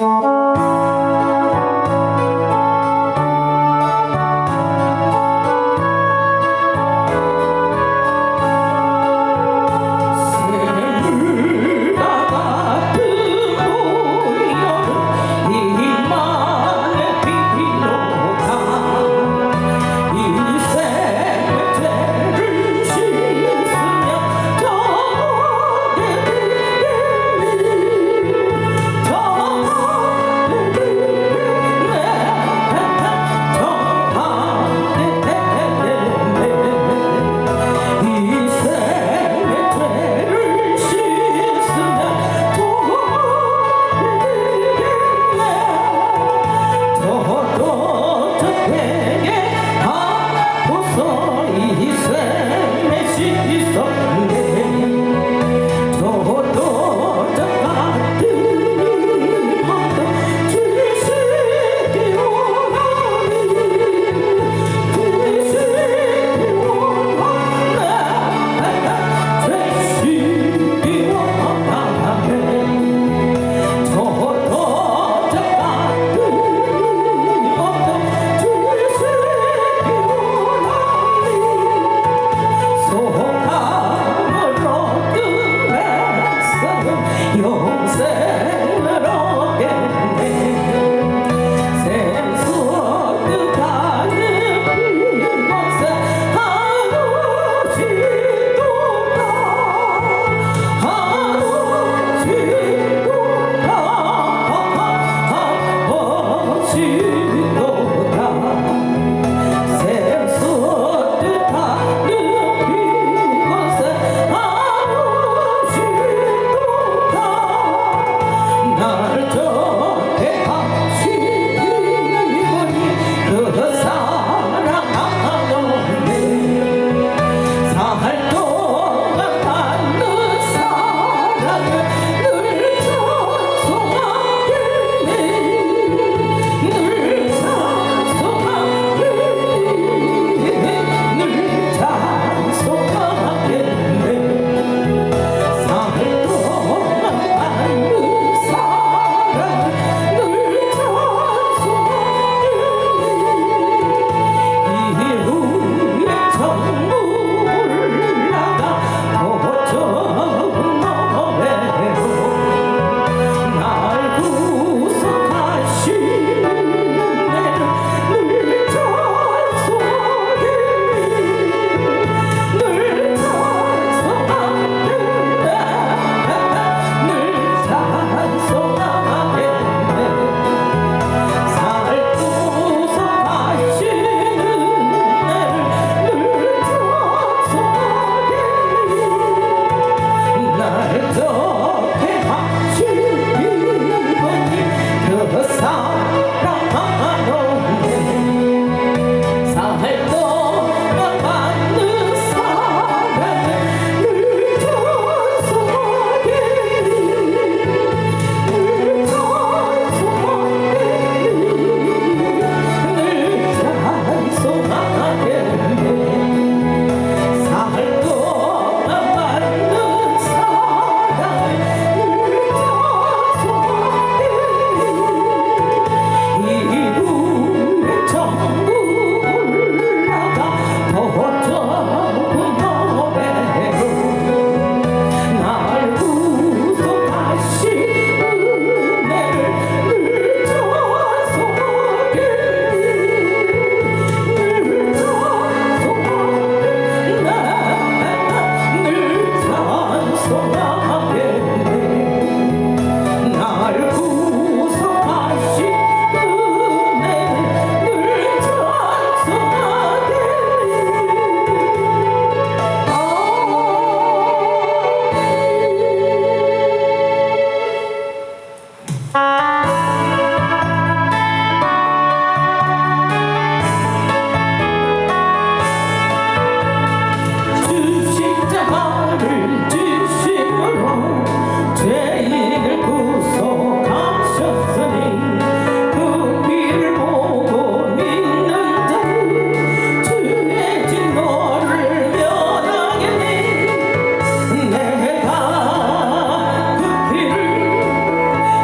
그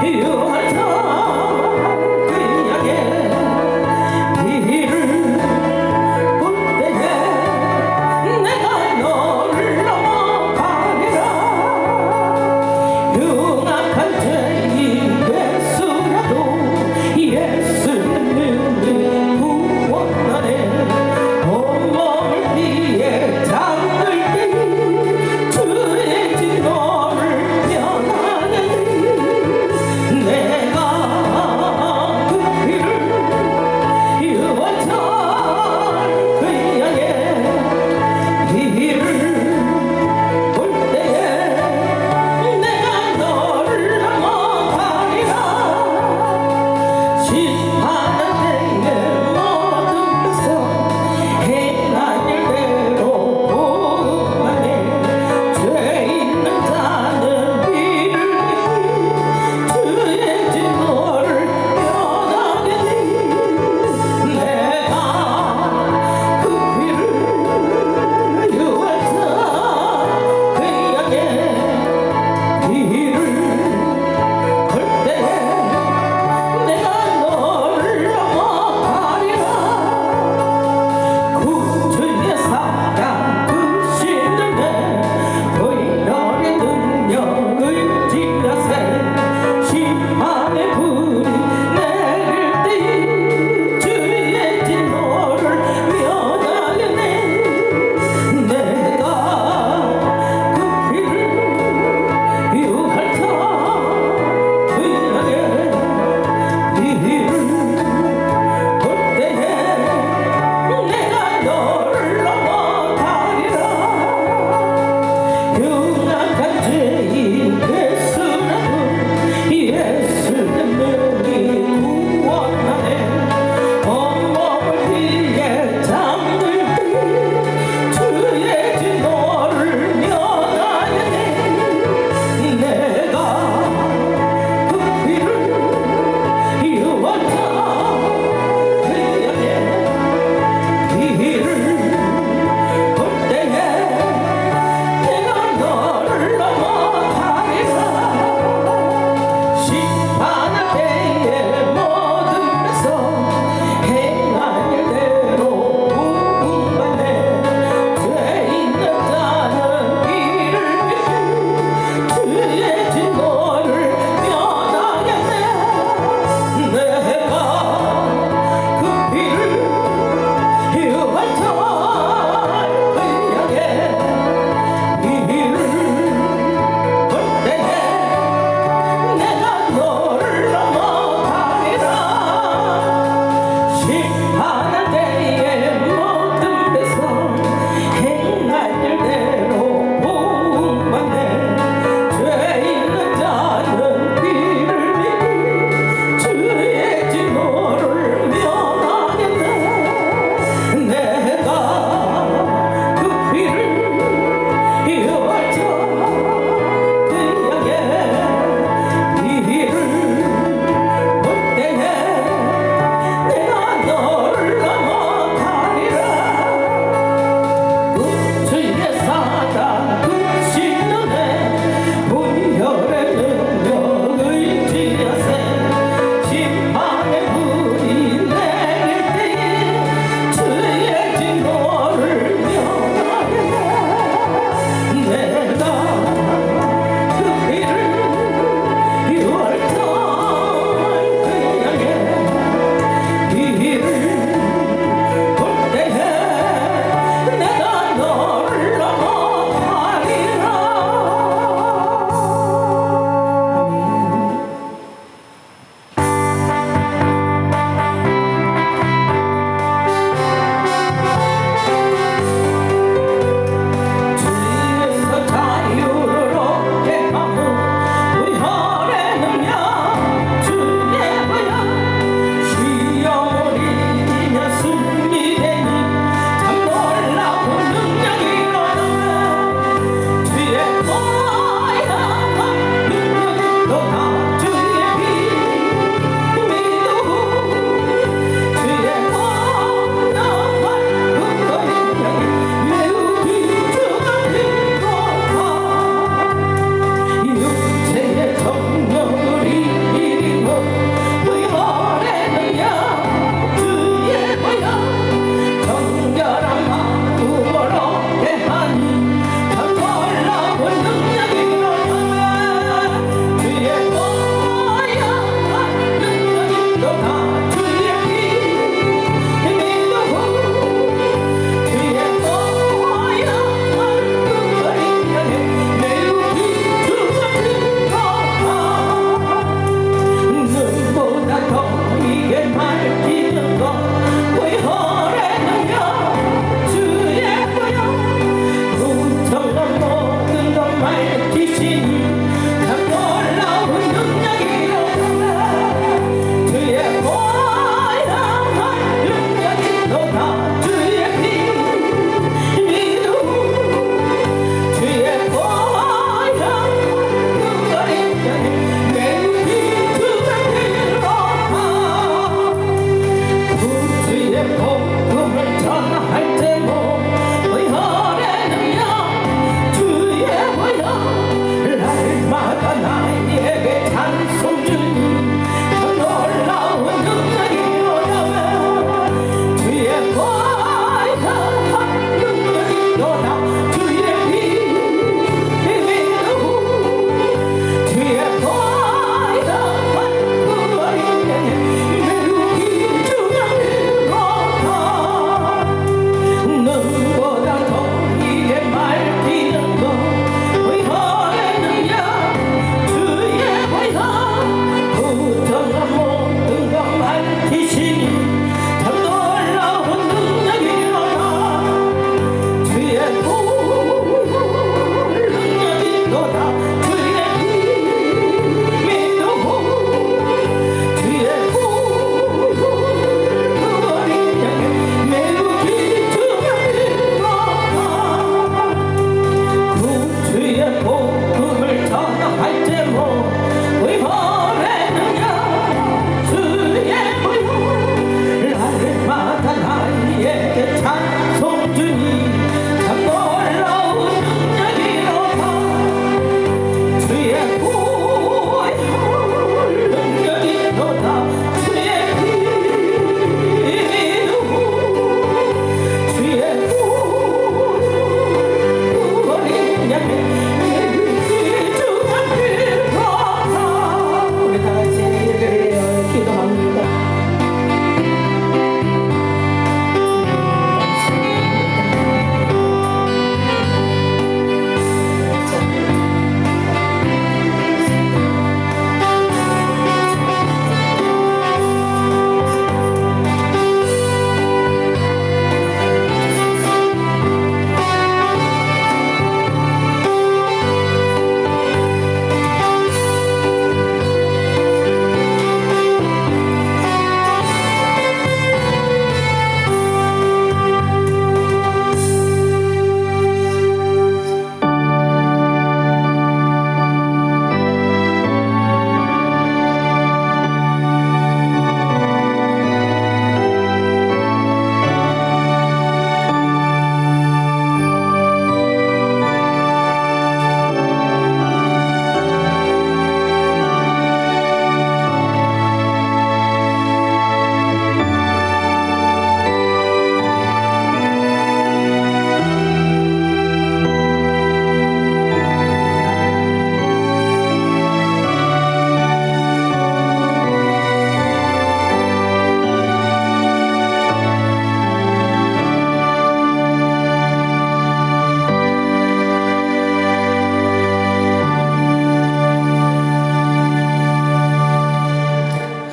피를 흘려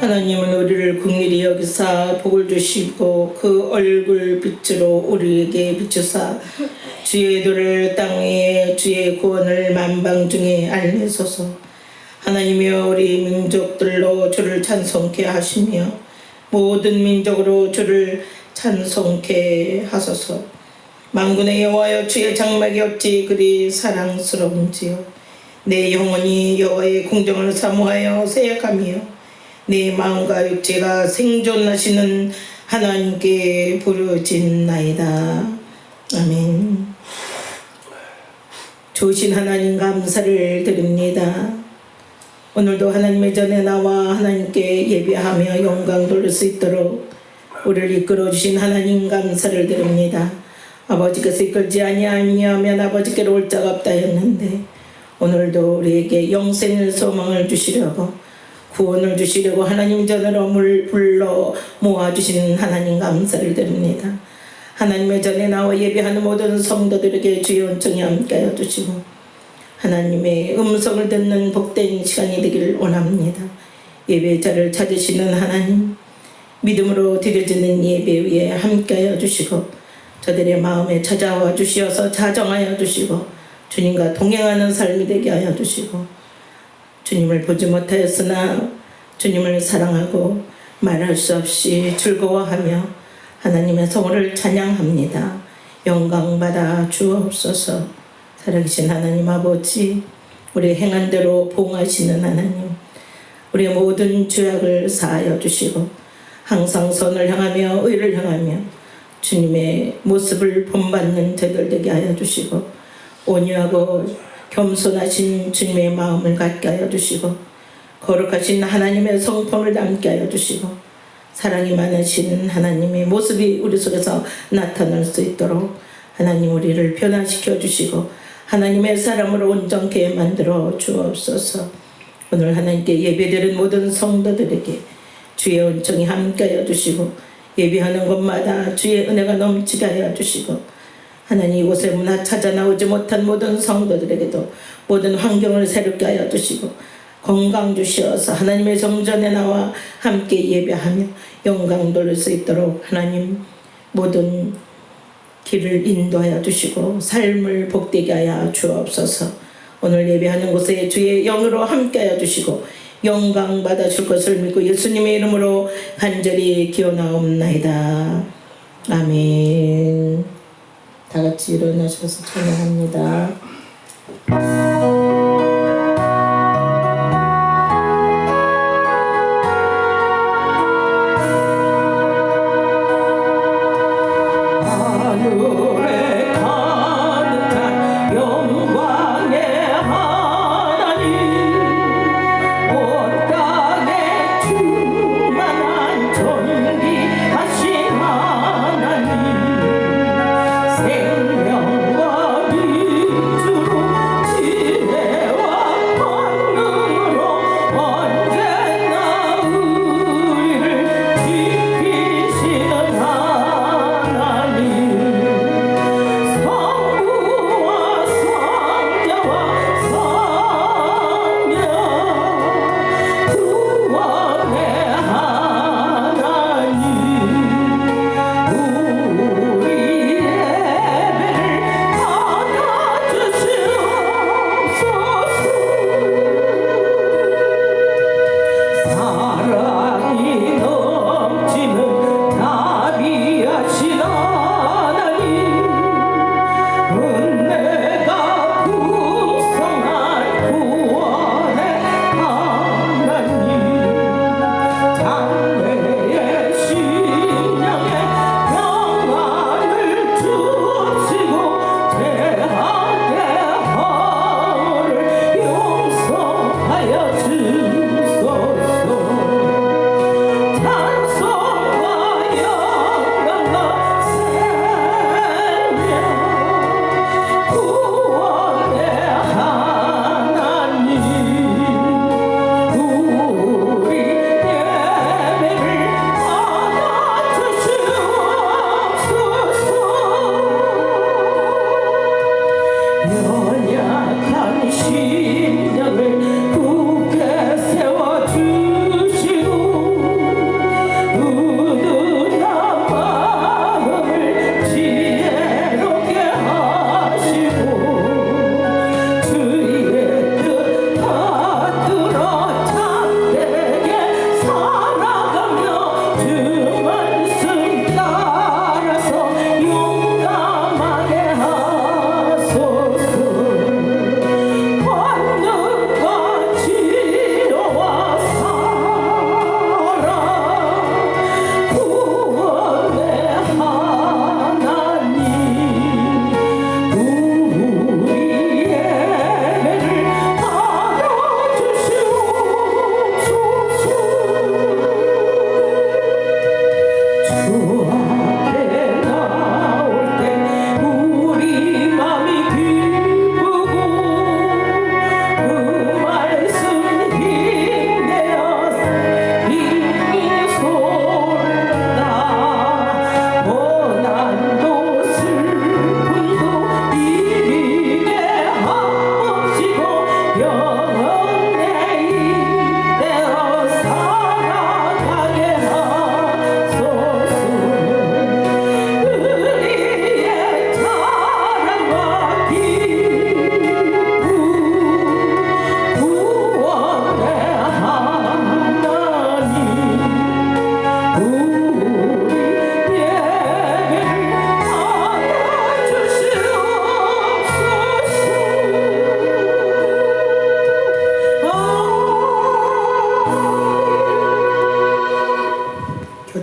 하나님은 우리를 긍휼히 여기사 복을 주시고 그 얼굴 빛으로 우리에게 비추사 주의 도를 땅 위에 주의 구원을 만방 중에 알리소서. 하나님이여 우리 민족들로 주를 찬송케 하시며 모든 민족으로 주를 찬송케 하소서. 만군의 여호와여 주의 장막이 어찌 그리 사랑스러운지요. 내 영혼이 여호와의 공정을 사모하여 새약하며 내 마음과 육체가 생존하시는 하나님께 부르짖나이다. 아멘. 좋으신 하나님 감사를 드립니다. 오늘도 하나님의 전에 나와 하나님께 예배하며 영광 돌릴 수 있도록 우리를 이끌어 주신 하나님 감사를 드립니다. 아버지께서 이끌지 아니하면 아버지께로 올 자가 없다 했는데 오늘도 우리에게 영생의 소망을 주시려고 구원을 주시려고 하나님 전으로 불러 모아주신 하나님 감사를 드립니다. 하나님의 전에 나와 예배하는 모든 성도들에게 주의 은총이 함께하여 주시고 하나님의 음성을 듣는 복된 시간이 되기를 원합니다. 예배자를 찾으시는 하나님, 믿음으로 드려지는 예배 위에 함께하여 주시고 저들의 마음에 찾아와 주시어서 자정하여 주시고 주님과 동행하는 삶이 되게 하여 주시고 주님을 보지 못하였으나 주님을 사랑하고 말할 수 없이 즐거워하며 하나님의 성호를 찬양합니다. 영광받아 주옵소서. 살아계신 하나님 아버지, 우리 행한 대로 보응하시는 하나님, 우리의 모든 죄악을 사하여 주시고 항상 선을 향하며 의를 향하며 주님의 모습을 본받는 저들 되게 하여 주시고 온유하고 겸손하신 주님의 마음을 갖게 하여 주시고 거룩하신 하나님의 성품을 담게 하여 주시고 사랑이 많으신 하나님의 모습이 우리 속에서 나타날 수 있도록 하나님 우리를 변화시켜 주시고 하나님의 사람으로 온전케 만들어 주옵소서. 오늘 하나님께 예배드린 모든 성도들에게 주의 은총이 함께하여 주시고 예배하는 곳마다 주의 은혜가 넘치게 하여 주시고 하나님 이곳에 문화 찾아 나오지 못한 모든 성도들에게도 모든 환경을 새롭게 하여 주시고 건강 주시어서 하나님의 정전에 나와 함께 예배하며 영광 돌릴 수 있도록 하나님 모든 길을 인도하여 주시고 삶을 복되게 하여 주옵소서. 오늘 예배하는 곳에 주의 영으로 함께 하여 주시고 영광 받아 줄 것을 믿고 예수님의 이름으로 간절히 기원하옵나이다. 아멘. 다 같이 일어나셔서 찬양합니다. 생명과 빛으로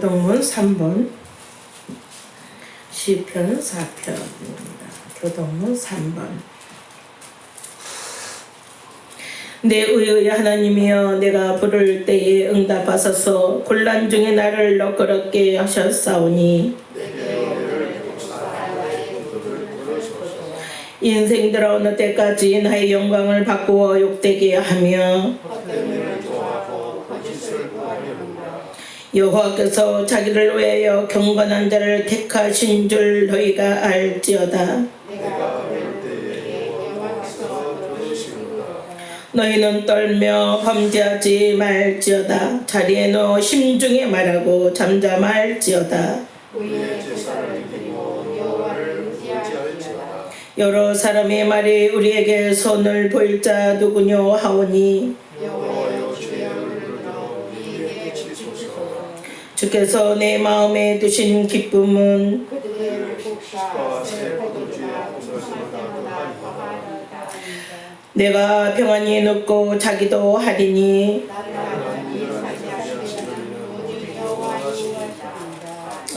교동문 3번 시편 4편입니다. 교동문 3번. 내 의의 하나님이여 내가 부를 때에 응답하소서. 곤란 중에 나를 너그럽게 하셨사오니 인생 들어오는 때까지 나의 영광을 바꾸어 욕되게 하며 여호와께서 자기를 위하여 경건한 자를 택하신 줄 너희가 알지어다. 너희는 떨며 범죄하지 말지어다. 자리에 누워 심중에 말하고 잠잠할지어다. 여러 사람의 말이 우리에게 손을 보일 자 누구뇨 하오니 주께서 내 마음에 두신 기쁨은 내가 평안히 눕고 자기도 하리니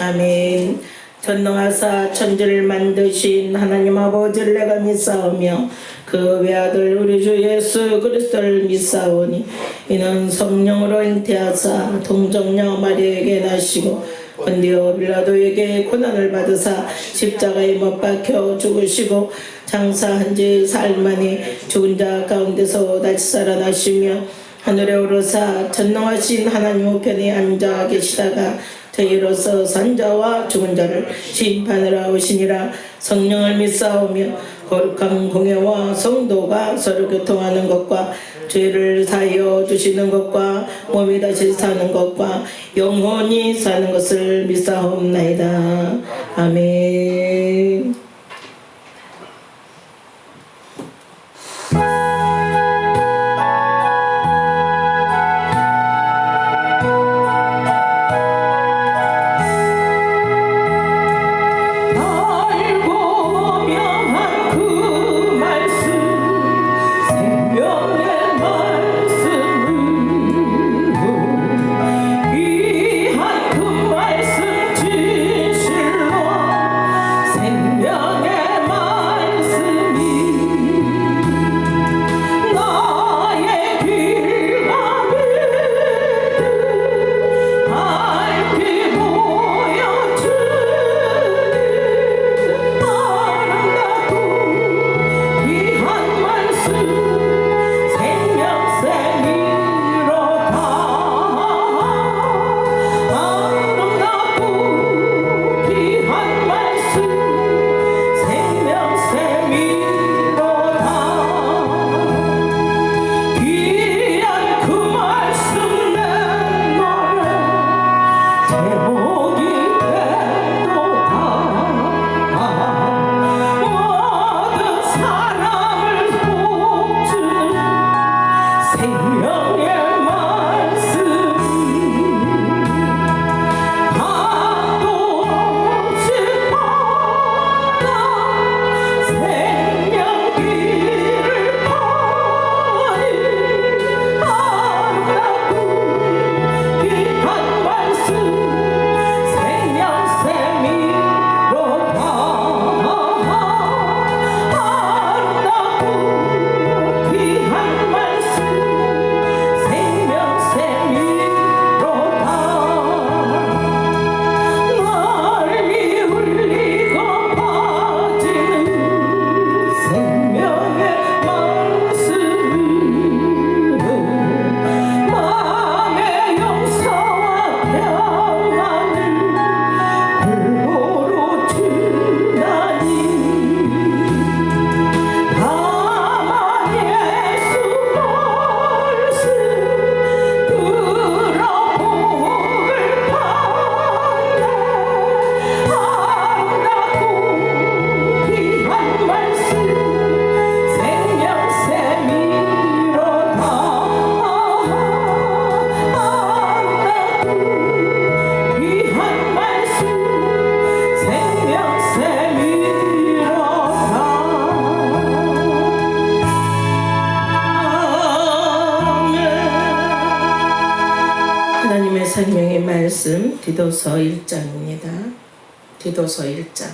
아멘. 전능하사 천지를 만드신 하나님 아버지를 내가 믿사오며 그 외아들 우리 주 예수 그리스도를 믿사오니 이는 성령으로 잉태하사 동정녀 마리아에게 나시고 본디오 빌라도에게 고난을 받으사 십자가에 못 박혀 죽으시고 장사한 지 사흘 만에 죽은 자 가운데서 다시 살아나시며 하늘에 오르사 전능하신 하나님 우편에 앉아 계시다가 저희로서 산자와 죽은 자를 심판하러 오시니라. 성령을 믿사오며 거룩한 공회와 성도가 서로 교통하는 것과 죄를 사하여 주시는 것과 몸이 다시 사는 것과 영원히 사는 것을 믿사옵나이다. 아멘. 말씀 디도서 1장입니다. 디도서 1장.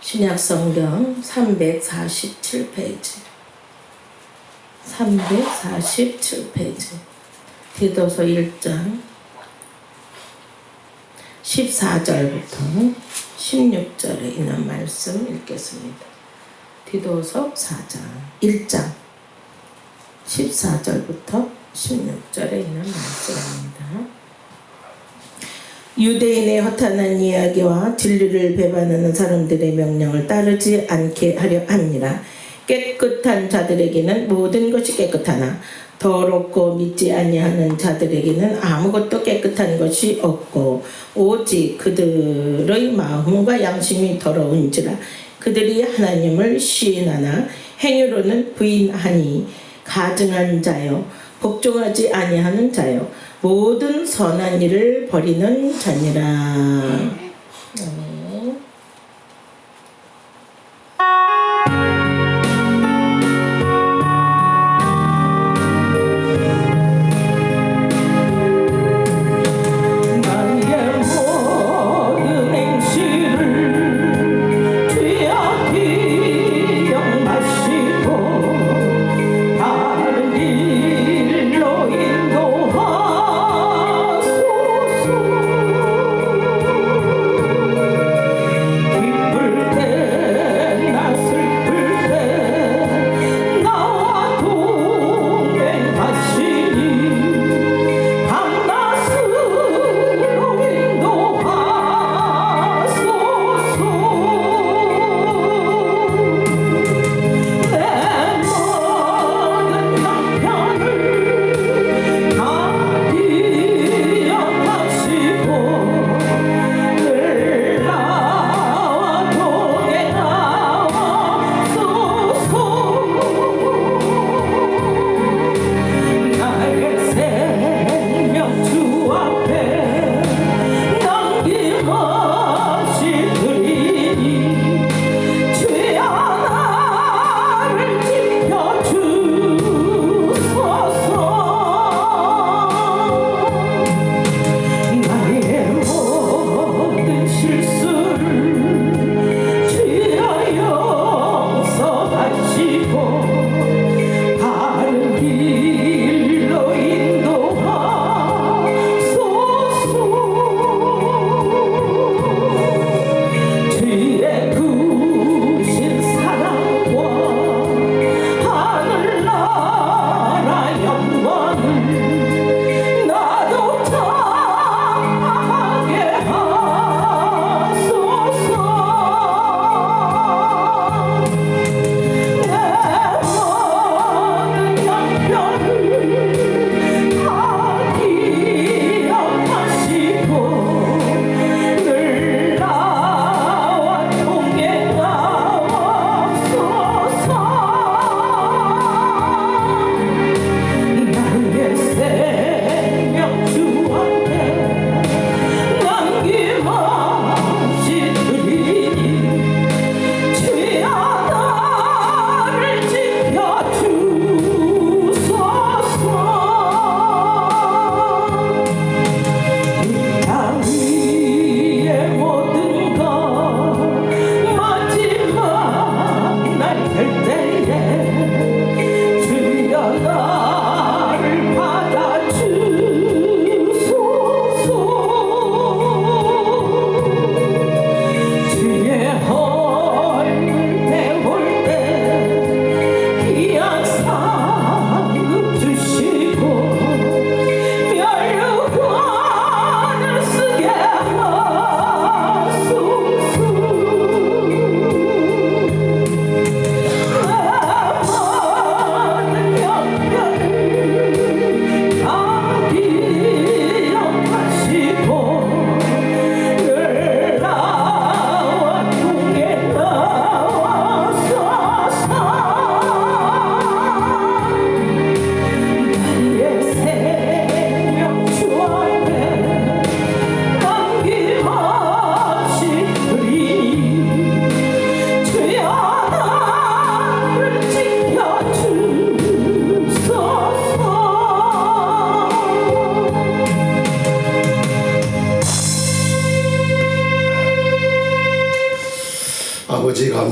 신약성경 347페이지. 347페이지. 디도서 1장 14절부터 16절에 있는 말씀 읽겠습니다. 디도서 1장 14절부터 16절에 있는 말씀입니다. 유대인의 허탄한 이야기와 진리를 배반하는 사람들의 명령을 따르지 않게 하려 함이라. 깨끗한 자들에게는 모든 것이 깨끗하나 더럽고 믿지 아니하는 자들에게는 아무것도 깨끗한 것이 없고 오직 그들의 마음과 양심이 더러운지라. 그들이 하나님을 시인하나 행위로는 부인하니 가증한 자여 복종하지 아니하는 자여 모든 선한 일을 버리는 자니라.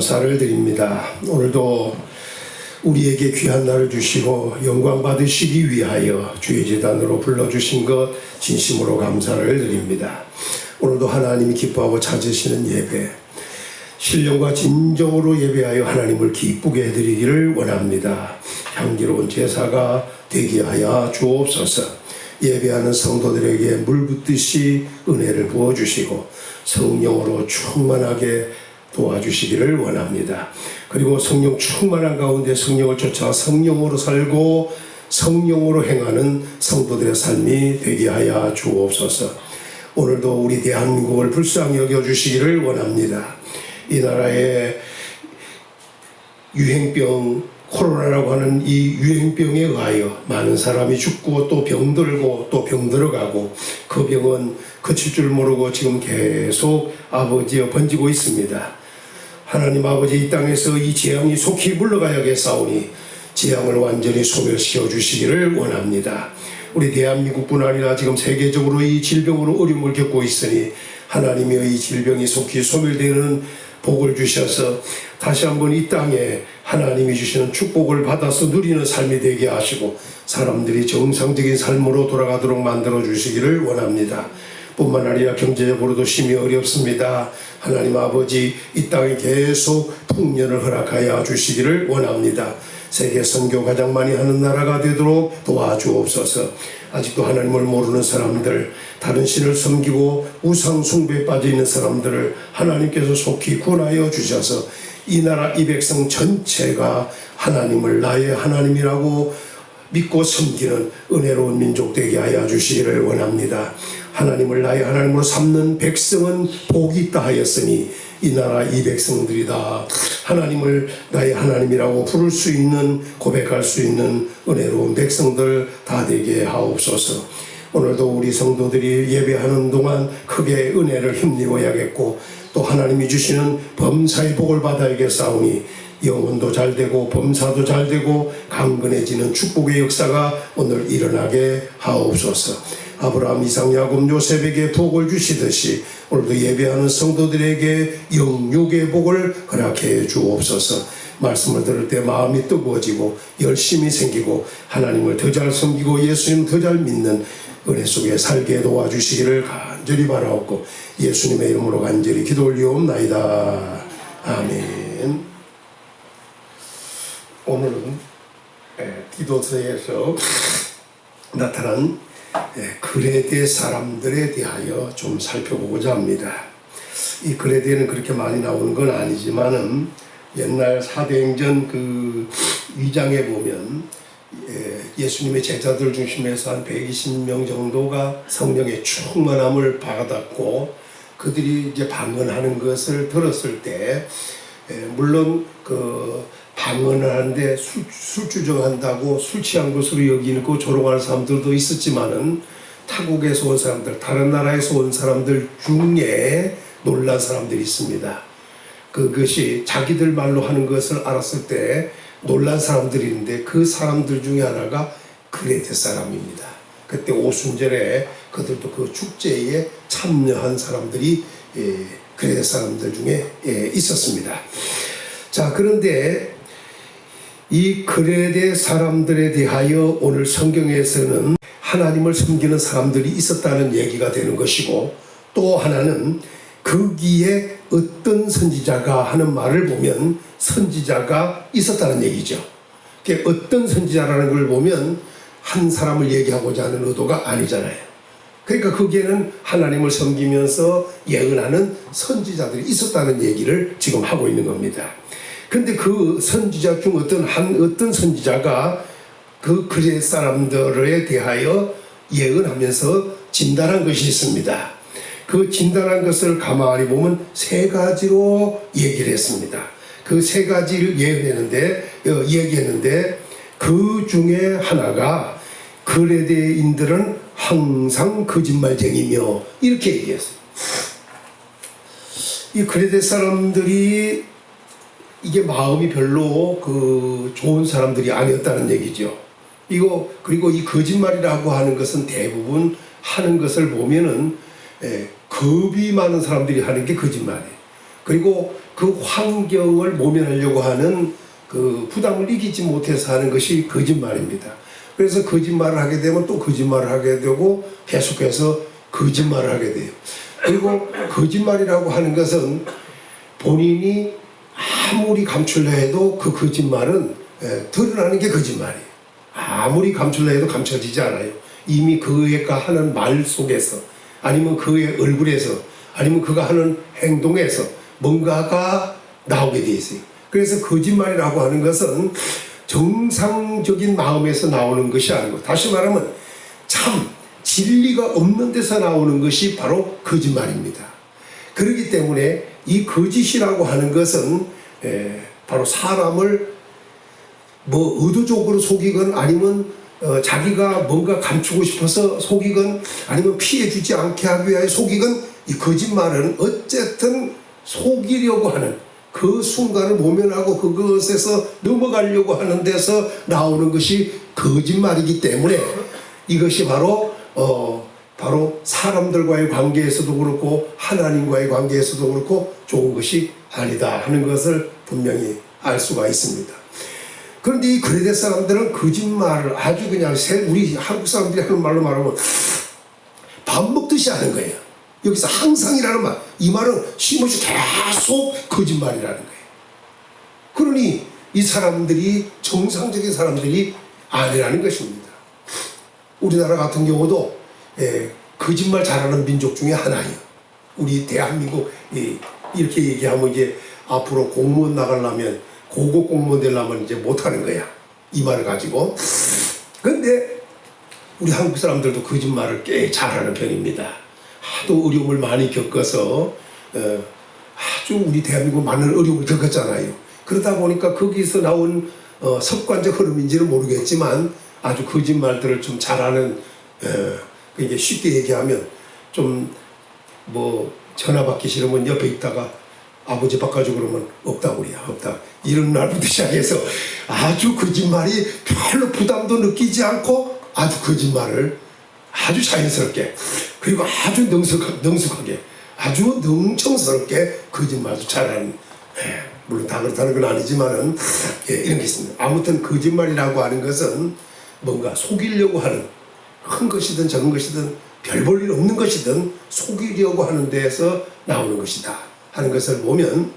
감사를 드립니다. 오늘도 우리에게 귀한 날을 주시고 영광 받으시기 위하여 주의 제단으로 불러주신 것 진심으로 감사를 드립니다. 오늘도 하나님이 기뻐하고 찾으시는 예배, 신령과 진정으로 예배하여 하나님을 기쁘게 해드리기를 원합니다. 향기로운 제사가 되게 하여 주옵소서. 예배하는 성도들에게 물 붓듯이 은혜를 부어주시고 성령으로 충만하게 도와주시기를 원합니다. 그리고 성령 충만한 가운데 성령을 쫓아 성령으로 살고 성령으로 행하는 성도들의 삶이 되게 하여 주옵소서. 오늘도 우리 대한민국을 불쌍히 여겨주시기를 원합니다. 이 나라의 유행병 코로나라고 하는 이 유행병에 의하여 많은 사람이 죽고 또 병들고 또 병들어가고 그 병은 그칠 줄 모르고 지금 계속 아버지여 번지고 있습니다. 하나님 아버지, 이 땅에서 이 재앙이 속히 물러가야겠사오니 재앙을 완전히 소멸시켜 주시기를 원합니다. 우리 대한민국뿐 아니라 지금 세계적으로 이 질병으로 어려움을 겪고 있으니 하나님이여 이 질병이 속히 소멸되는 복을 주셔서 다시 한번 이 땅에 하나님이 주시는 축복을 받아서 누리는 삶이 되게 하시고 사람들이 정상적인 삶으로 돌아가도록 만들어 주시기를 원합니다. 뿐만 아니라 경제적으로도 심히 어렵습니다. 하나님 아버지, 이 땅에 계속 풍년을 허락하여 주시기를 원합니다. 세계 선교 가장 많이 하는 나라가 되도록 도와주옵소서. 아직도 하나님을 모르는 사람들, 다른 신을 섬기고 우상 숭배에 빠져 있는 사람들을 하나님께서 속히 구원하여 주셔서 이 나라 이 백성 전체가 하나님을 나의 하나님이라고 믿고 섬기는 은혜로운 민족 되게 하여 주시기를 원합니다. 하나님을 나의 하나님으로 삼는 백성은 복이 있다 하였으니 이 나라 이 백성들이 다 하나님을 나의 하나님이라고 부를 수 있는, 고백할 수 있는 은혜로운 백성들 다 되게 하옵소서. 오늘도 우리 성도들이 예배하는 동안 크게 은혜를 힘입어야겠고 또 하나님이 주시는 범사의 복을 받아야겠사오니 영혼도 잘되고 범사도 잘되고 강건해지는 축복의 역사가 오늘 일어나게 하옵소서. 아브라함, 이삭, 야곱, 요셉에게 복을 주시듯이 오늘도 예배하는 성도들에게 영육의 복을 허락해 주옵소서. 말씀을 들을 때 마음이 뜨거워지고 열심이 생기고 하나님을 더 잘 섬기고 예수님 더 잘 믿는 은혜 속에 살게 도와주시기를 간절히 바라옵고 예수님의 이름으로 간절히 기도 올리옵나이다. 아멘. 오늘은 디도서에서 나타난 그레데 사람들에 대하여 좀 살펴보고자 합니다. 이 그레데는 그렇게 많이 나오는 건 아니지만은 옛날 사도행전 그 2장에 보면 예수님의 제자들 중심에서 한 120명 정도가 성령의 충만함을 받았고 그들이 이제 방언하는 것을 들었을 때 물론 그 방언을 하는데 술주정한다고 술 취한 것으로 여기고 조롱하는 사람들도 있었지만은 타국에서 온 사람들, 다른 나라에서 온 사람들 중에 놀란 사람들이 있습니다. 그것이 자기들 말로 하는 것을 알았을 때 놀란 사람들이 있는데 그 사람들 중에 하나가 그레데 사람입니다. 그때 오순절에 그들도 그 축제에 참여한 사람들이 그레데 사람들 중에 있었습니다. 자, 그런데 이 그레데 사람들에 대하여 오늘 성경에서는 하나님을 섬기는 사람들이 있었다는 얘기가 되는 것이고 또 하나는 거기에 어떤 선지자가 하는 말을 보면 선지자가 있었다는 얘기죠. 어떤 선지자라는 걸 보면 한 사람을 얘기하고자 하는 의도가 아니잖아요. 그러니까 거기에는 하나님을 섬기면서 예언하는 선지자들이 있었다는 얘기를 지금 하고 있는 겁니다. 근데 그 선지자 중 어떤 선지자가 그 그레데 사람들에 대하여 예언하면서 진단한 것이 있습니다. 그 진단한 것을 가만히 보면 세 가지로 얘기를 했습니다. 그 세 가지를 얘기했는데 그 중에 하나가 그레데인들은 항상 거짓말쟁이며 이렇게 얘기했어요. 이 그레데 사람들이 이게 마음이 별로 좋은 사람들이 아니었다는 얘기죠. 그리고 이 거짓말이라고 하는 것은 대부분 하는 것을 보면은 겁이 많은 사람들이 하는 게 거짓말이에요. 그리고 그 환경을 모면하려고 하는 그 부담을 이기지 못해서 하는 것이 거짓말입니다. 그래서 거짓말을 하게 되면 또 거짓말을 하게 되고 계속해서 거짓말을 하게 돼요. 그리고 거짓말이라고 하는 것은 본인이 아무리 감추려 해도 그 거짓말은 드러나는 게 거짓말이에요. 아무리 감추려 해도 감춰지지 않아요. 이미 그가 하는 말 속에서, 아니면 그의 얼굴에서, 아니면 그가 하는 행동에서 뭔가가 나오게 돼 있어요. 그래서 거짓말이라고 하는 것은 정상적인 마음에서 나오는 것이 아니고, 다시 말하면 참 진리가 없는 데서 나오는 것이 바로 거짓말입니다. 그렇기 때문에 이 거짓이라고 하는 것은 바로 사람을 뭐 의도적으로 속이건, 아니면 자기가 뭔가 감추고 싶어서 속이건, 아니면 피해주지 않게 하기 위하여 속이건, 이 거짓말은 어쨌든 속이려고 하는, 그 순간을 모면하고 그것에서 넘어가려고 하는 데서 나오는 것이 거짓말이기 때문에 이것이 바로 사람들과의 관계에서도 그렇고 하나님과의 관계에서도 그렇고 좋은 것이 아니다 하는 것을 분명히 알 수가 있습니다. 그런데 이 그레데 사람들은 거짓말을 아주 그냥 우리 한국 사람들이 하는 말로 말하면 밥 먹듯이 하는 거예요. 여기서 항상이라는 말, 이 말은 쉼없이 계속 거짓말이라는 거예요. 그러니 이 사람들이 정상적인 사람들이 아니라는 것입니다. 우리나라 같은 경우도 거짓말 잘하는 민족 중에 하나예요. 우리 대한민국 이렇게 얘기하면 이제 앞으로 공무원 나가려면, 고급 공무원 되려면 이제 못하는 거야, 이 말을 가지고. 근데 우리 한국 사람들도 거짓말을 꽤 잘하는 편입니다. 하도 어려움을 많이 겪어서 아주 우리 대한민국 많은 어려움을 겪었잖아요. 그러다 보니까 거기서 나온 습관적 흐름인지는 모르겠지만 아주 거짓말들을 좀 잘하는, 이게 쉽게 얘기하면 좀 뭐 전화 받기 싫으면 옆에 있다가 아버지 바꿔줘 그러면 없다고 그래요. 없다. 이런 날부터 시작해서 아주 거짓말이 별로 부담도 느끼지 않고 아주 거짓말을 아주 자연스럽게, 그리고 아주 능숙하게, 아주 능청스럽게 거짓말도 잘하는, 물론 다 그렇다는 건 아니지만은 이런 게 있습니다. 아무튼 거짓말이라고 하는 것은 뭔가 속이려고 하는, 큰 것이든 작은 것이든 별 볼 일 없는 것이든 속이려고 하는 데에서 나오는 것이다 하는 것을 보면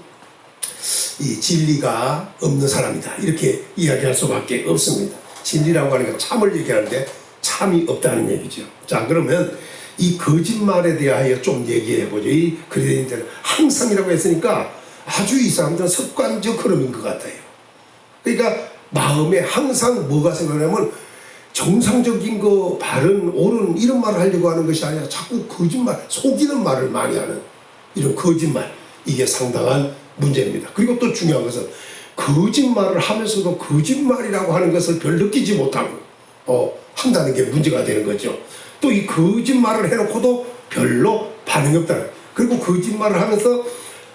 이 진리가 없는 사람이다 이렇게 이야기할 수밖에 없습니다. 진리라고 하는 건 참을 얘기하는데 참이 없다는 얘기죠. 자, 그러면 이 거짓말에 대하여 좀 얘기해 보죠. 이 그리스도인들은 항상이라고 했으니까 아주 이 사람들은 습관적 흐름인 것 같아요. 그러니까 마음에 항상 뭐가 생각나면 정상적인 거, 바른, 옳은 이런 말을 하려고 하는 것이 아니라 자꾸 거짓말, 속이는 말을 많이 하는 이런 거짓말, 이게 상당한 문제입니다. 그리고 또 중요한 것은 거짓말을 하면서도 거짓말이라고 하는 것을 별 느끼지 못하고 한다는 게 문제가 되는 거죠. 또 이 거짓말을 해놓고도 별로 반응이 없다는 거예요. 그리고 거짓말을 하면서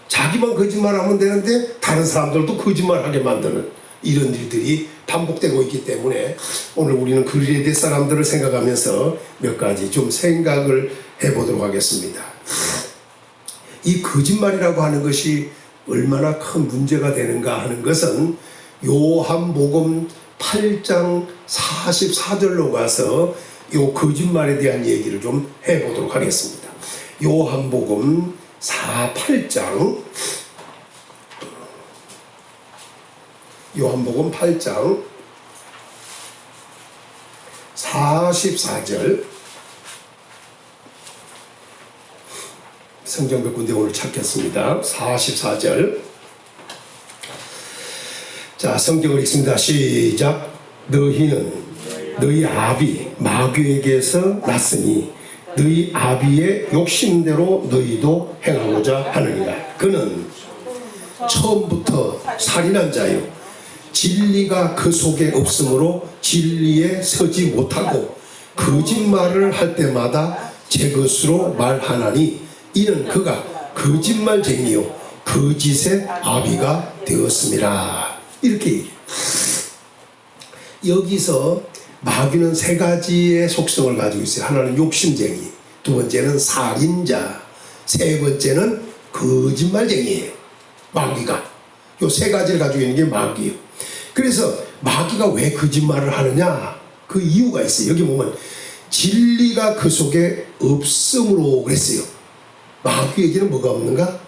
자기만 거짓말하면 되는데 다른 사람들도 거짓말하게 만드는 이런 일들이 반복되고 있기 때문에 오늘 우리는 그리스도 사람들을 생각하면서 몇 가지 좀 생각을 해보도록 하겠습니다. 이 거짓말이라고 하는 것이 얼마나 큰 문제가 되는가 하는 것은 요한복음 8장 44절로 가서 요 거짓말에 대한 얘기를 좀 해보도록 하겠습니다. 요한복음 8장 요한복음 8장 44절, 성경 몇 군데 오늘 찾겠습니다. 44절. 자, 성경을 읽습니다. 시작. 너희는 너희 아비 마귀에게서 났으니 너희 아비의 욕심대로 너희도 행하고자 하느니라. 그는 처음부터 살인한 자요, 진리가 그 속에 없으므로 진리에 서지 못하고 거짓말을 할 때마다 제 것으로 말하나니 이는 그가 거짓말쟁이요 거짓의 아비가 되었습니다. 이렇게 얘기해요. 여기서 마귀는 세 가지의 속성을 가지고 있어요. 하나는 욕심쟁이, 두 번째는 살인자, 세 번째는 거짓말쟁이에요. 마귀가. 요 세 가지를 가지고 있는 게 마귀예요. 그래서 마귀가 왜 거짓말을 하느냐? 그 이유가 있어요. 여기 보면 진리가 그 속에 없음으로 그랬어요. 마귀에게는 뭐가 없는가?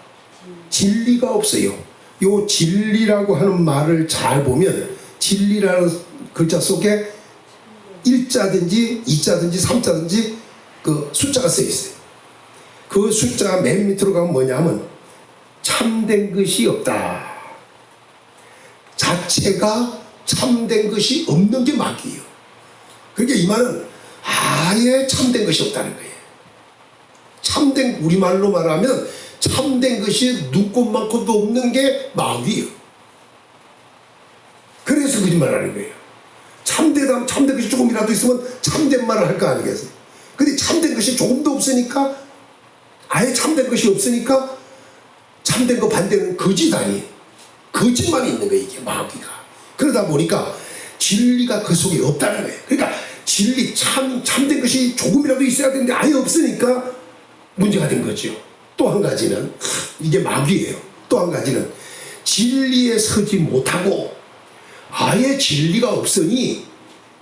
진리가 없어요. 요 진리라고 하는 말을 잘 보면 진리라는 글자 속에 1자든지 2자든지 3자든지 그 숫자가 써 있어요. 그 숫자가 맨 밑으로 가면 뭐냐면 참된 것이 없다. 자체가 참된 것이 없는 게 마귀예요. 그러니까 이 말은 아예 참된 것이 없다는 거예요. 참된, 우리말로 말하면 참된 것이 눈꽃만큼도 없는 게 마귀예요. 그래서 거짓말하는 거예요. 참된 것이 조금이라도 있으면 참된 말을 할 거 아니겠어요. 근데 참된 것이 조금도 없으니까, 아예 참된 것이 없으니까 참된 거 반대는 거짓 아니에요. 거짓만 있는 거예요, 이게 마귀가. 그러다 보니까 진리가 그 속에 없다는 거예요. 그러니까 진리, 참된 것이 조금이라도 있어야 되는데 아예 없으니까 문제가 된 거죠. 또 한 가지는, 이게 마귀예요. 또 한 가지는 진리에 서지 못하고 아예 진리가 없으니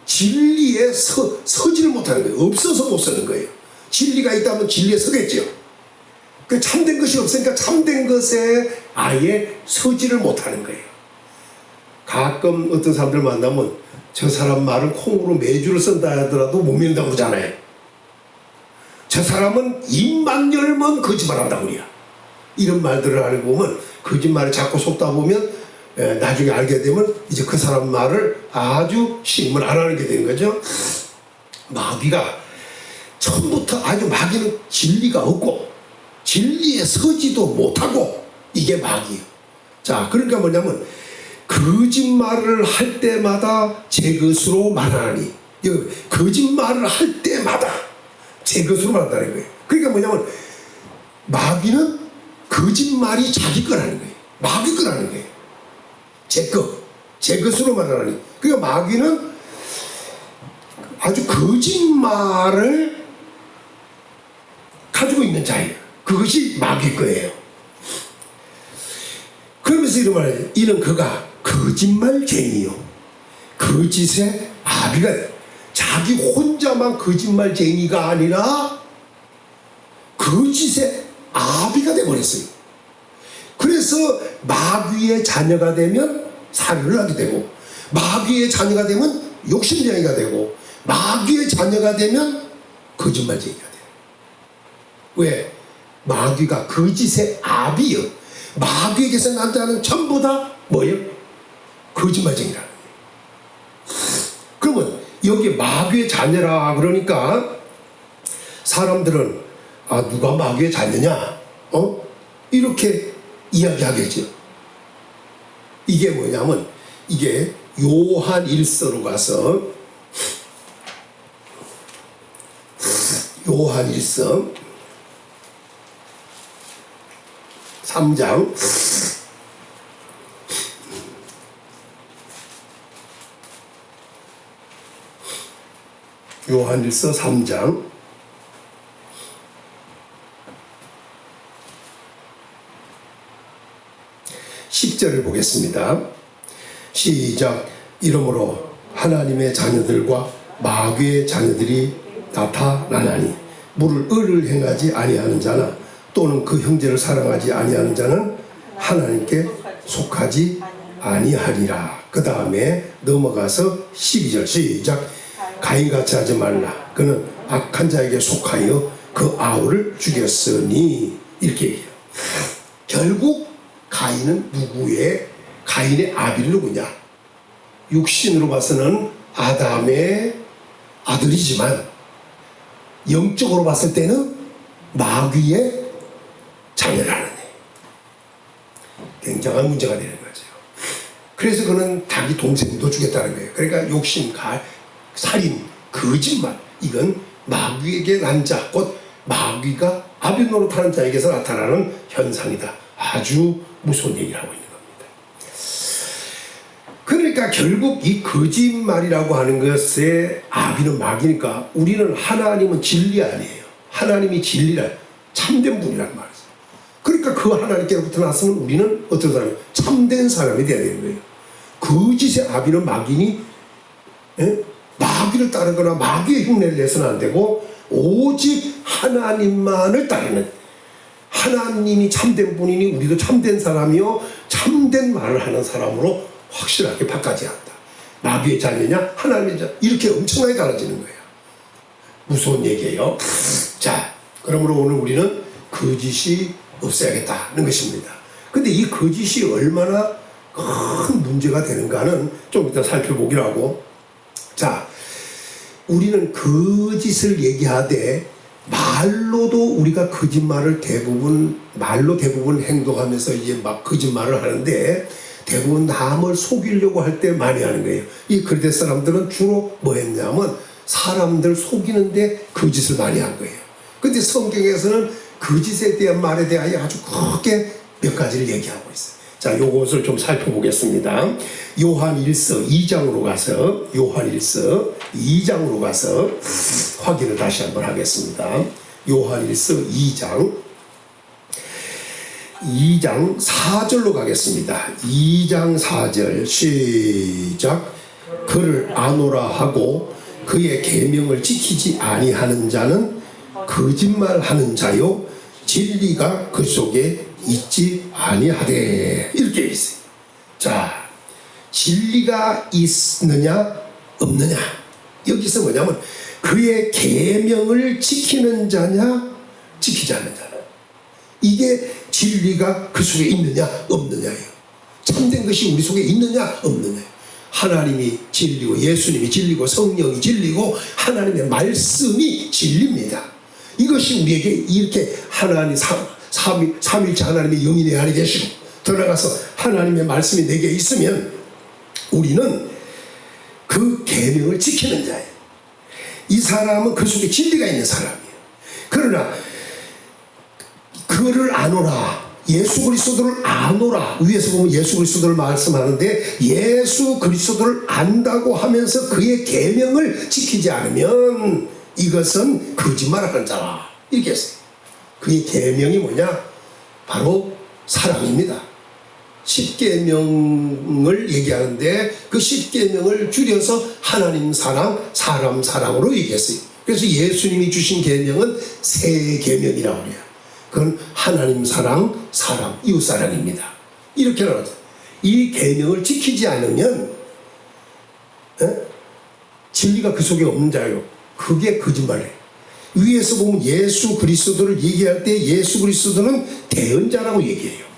진리에 서지를 못하는 거예요. 없어서 못 서는 거예요. 진리가 있다면 진리에 서겠죠. 그 참된 것이 없으니까 참된 것에 아예 서지를 못하는 거예요. 가끔 어떤 사람들 만나면 저 사람 말은 콩으로 매주를 쓴다 하더라도 못 믿는다고 그러잖아요. 저 사람은 입만 열면 거짓말한다고 그래요. 이런 말들을 하는 거 보면 거짓말을 자꾸 속다 보면 나중에 알게 되면 이제 그 사람 말을 아주 신임을 안 하게 되는 거죠. 마귀가 처음부터 아주 마귀는 진리가 없고 진리에 서지도 못하고 이게 마귀예요. 자, 그러니까 뭐냐면 거짓말을 할 때마다 제 것으로 말하니, 거짓말을 할 때마다 제 것으로 말한다는 거예요. 그러니까 뭐냐면 마귀는 거짓말이 자기 거라는 거예요. 마귀 거라는 거예요. 제 것으로 말하니. 그러니까 마귀는 아주 거짓말을 가지고 있는 자예요. 그것이 마귀 거예요. 그러면서 이런 말을 해요. 이는 그가 거짓말쟁이요, 거짓의 아비가 돼요. 자기 혼자만 거짓말쟁이가 아니라 거짓의 아비가 돼버렸어요. 그래서 마귀의 자녀가 되면 살인을 하게 되고, 마귀의 자녀가 되면 욕심쟁이가 되고, 마귀의 자녀가 되면 거짓말쟁이가 돼요. 왜? 마귀가 거짓의 아비요. 마귀에게서 난 자는 전부 다 뭐예요? 거짓말쟁이라는 거예요. 그러면 여기 마귀의 자녀라 그러니까 사람들은 누가 마귀의 자녀냐? 이렇게 이야기하겠죠. 이게 뭐냐면 이게 요한 1서로 가서 요한 1서 3장 요한 1서 3장 10절을 보겠습니다. 시작. 이러므로 하나님의 자녀들과 마귀의 자녀들이 나타나나니 물을 의를 행하지 아니하는 자나 또는 그 형제를 사랑하지 아니하는 자는 하나님께 속하지 아니하리라. 그 다음에 넘어가서 12절 시작. 가인같이 하지 말라. 그는 악한 자에게 속하여 그 아우를 죽였으니. 이렇게 얘기해요. 결국 가인은 가인의 아비는 누구냐? 육신으로 봐서는 아담의 아들이지만 영적으로 봤을 때는 마귀의 자녀라는 굉장한 문제가 되는 거죠. 그래서 그는 자기 동생도 죽였다는 거예요. 그러니까 욕심, 살인, 거짓말, 이건 마귀에게 난 자, 곧 마귀가 아비 노릇하는 자에게서 나타나는 현상이다. 아주 무서운 얘기를 하고 있는 겁니다. 그러니까 결국 이 거짓말이라고 하는 것의 아비는 마귀니까 우리는 하나님은 진리 아니에요. 하나님이 진리라 참된 분이란 말이에요. 그러니까 그러니까 그 하나님께로부터 나서는 우리는 어떤 사람이에요? 참된 사람이 되어야 되는 거예요. 거짓의 아비는 마귀니, 마귀를 따르거나 마귀의 흉내를 내서는 안 되고 오직 하나님만을 따르는, 하나님이 참된 분이니 우리도 참된 사람이요 참된 말을 하는 사람으로 확실하게 바꿔야 한다. 마귀의 자녀냐 하나님의 자녀, 이렇게 엄청나게 달라지는 거예요. 무서운 얘기예요. 자, 그러므로 오늘 우리는 거짓이 없어야겠다는 것입니다. 근데 이 거짓이 얼마나 큰 문제가 되는가는 좀 이따 살펴보기로 하고, 자, 우리는 거짓을 얘기하되 말로도 우리가 거짓말을 말로 대부분 행동하면서 이제 막 거짓말을 하는데 대부분 남을 속이려고 할 때 많이 하는 거예요. 이 그리스 사람들은 주로 뭐 했냐면 사람들 속이는데 거짓을 많이 한 거예요. 근데 성경에서는 거짓에 대한 말에 대하여 아주 크게 몇 가지를 얘기하고 있어요. 자, 요것을 좀 살펴보겠습니다. 요한 1서 2장으로 가서, 요한 1서 2장으로 가서 확인을 다시 한번 하겠습니다. 요한 1서 2장 4절로 가겠습니다. 2장 4절 시작. 그를 아노라 하고 그의 계명을 지키지 아니하는 자는 거짓말하는 자요 진리가 그 속에 있지 아니하되, 이렇게 있어요. 자, 진리가 있느냐 없느냐, 여기서 뭐냐면 그의 계명을 지키는 자냐 지키지 않는 자냐, 이게 진리가 그 속에 있느냐 없느냐예요. 참된 것이 우리 속에 있느냐 없느냐. 하나님이 진리고 예수님이 진리고 성령이 진리고 하나님의 말씀이 진리입니다. 이것이 우리에게 이렇게 하나님 삼위일체 하나님의 영이 내 안에 계시고 더 나아가서 하나님의 말씀이 내게 있으면 우리는 그 계명을 지키는 자예요. 이 사람은 그 속에 진리가 있는 사람이에요. 그러나 그를 아노라, 예수 그리스도를 아노라, 위에서 보면 예수 그리스도를 말씀하는데 예수 그리스도를 안다고 하면서 그의 계명을 지키지 않으면 이것은 거짓말하는 자라, 이렇게 했어요. 그의 계명이 뭐냐? 바로 사랑입니다. 10계명을 얘기하는데 그 10계명을 줄여서 하나님 사랑, 사람 사랑으로 얘기했어요. 그래서 예수님이 주신 계명은 세 계명이라고 해요. 그건 하나님 사랑, 사람, 이웃 사랑입니다. 이렇게 나왔어요. 이 계명을 지키지 않으면 진리가 그 속에 없는 자요, 그게 거짓말이에요. 위에서 보면 예수 그리스도를 얘기할 때 예수 그리스도는 대언자라고 얘기해요.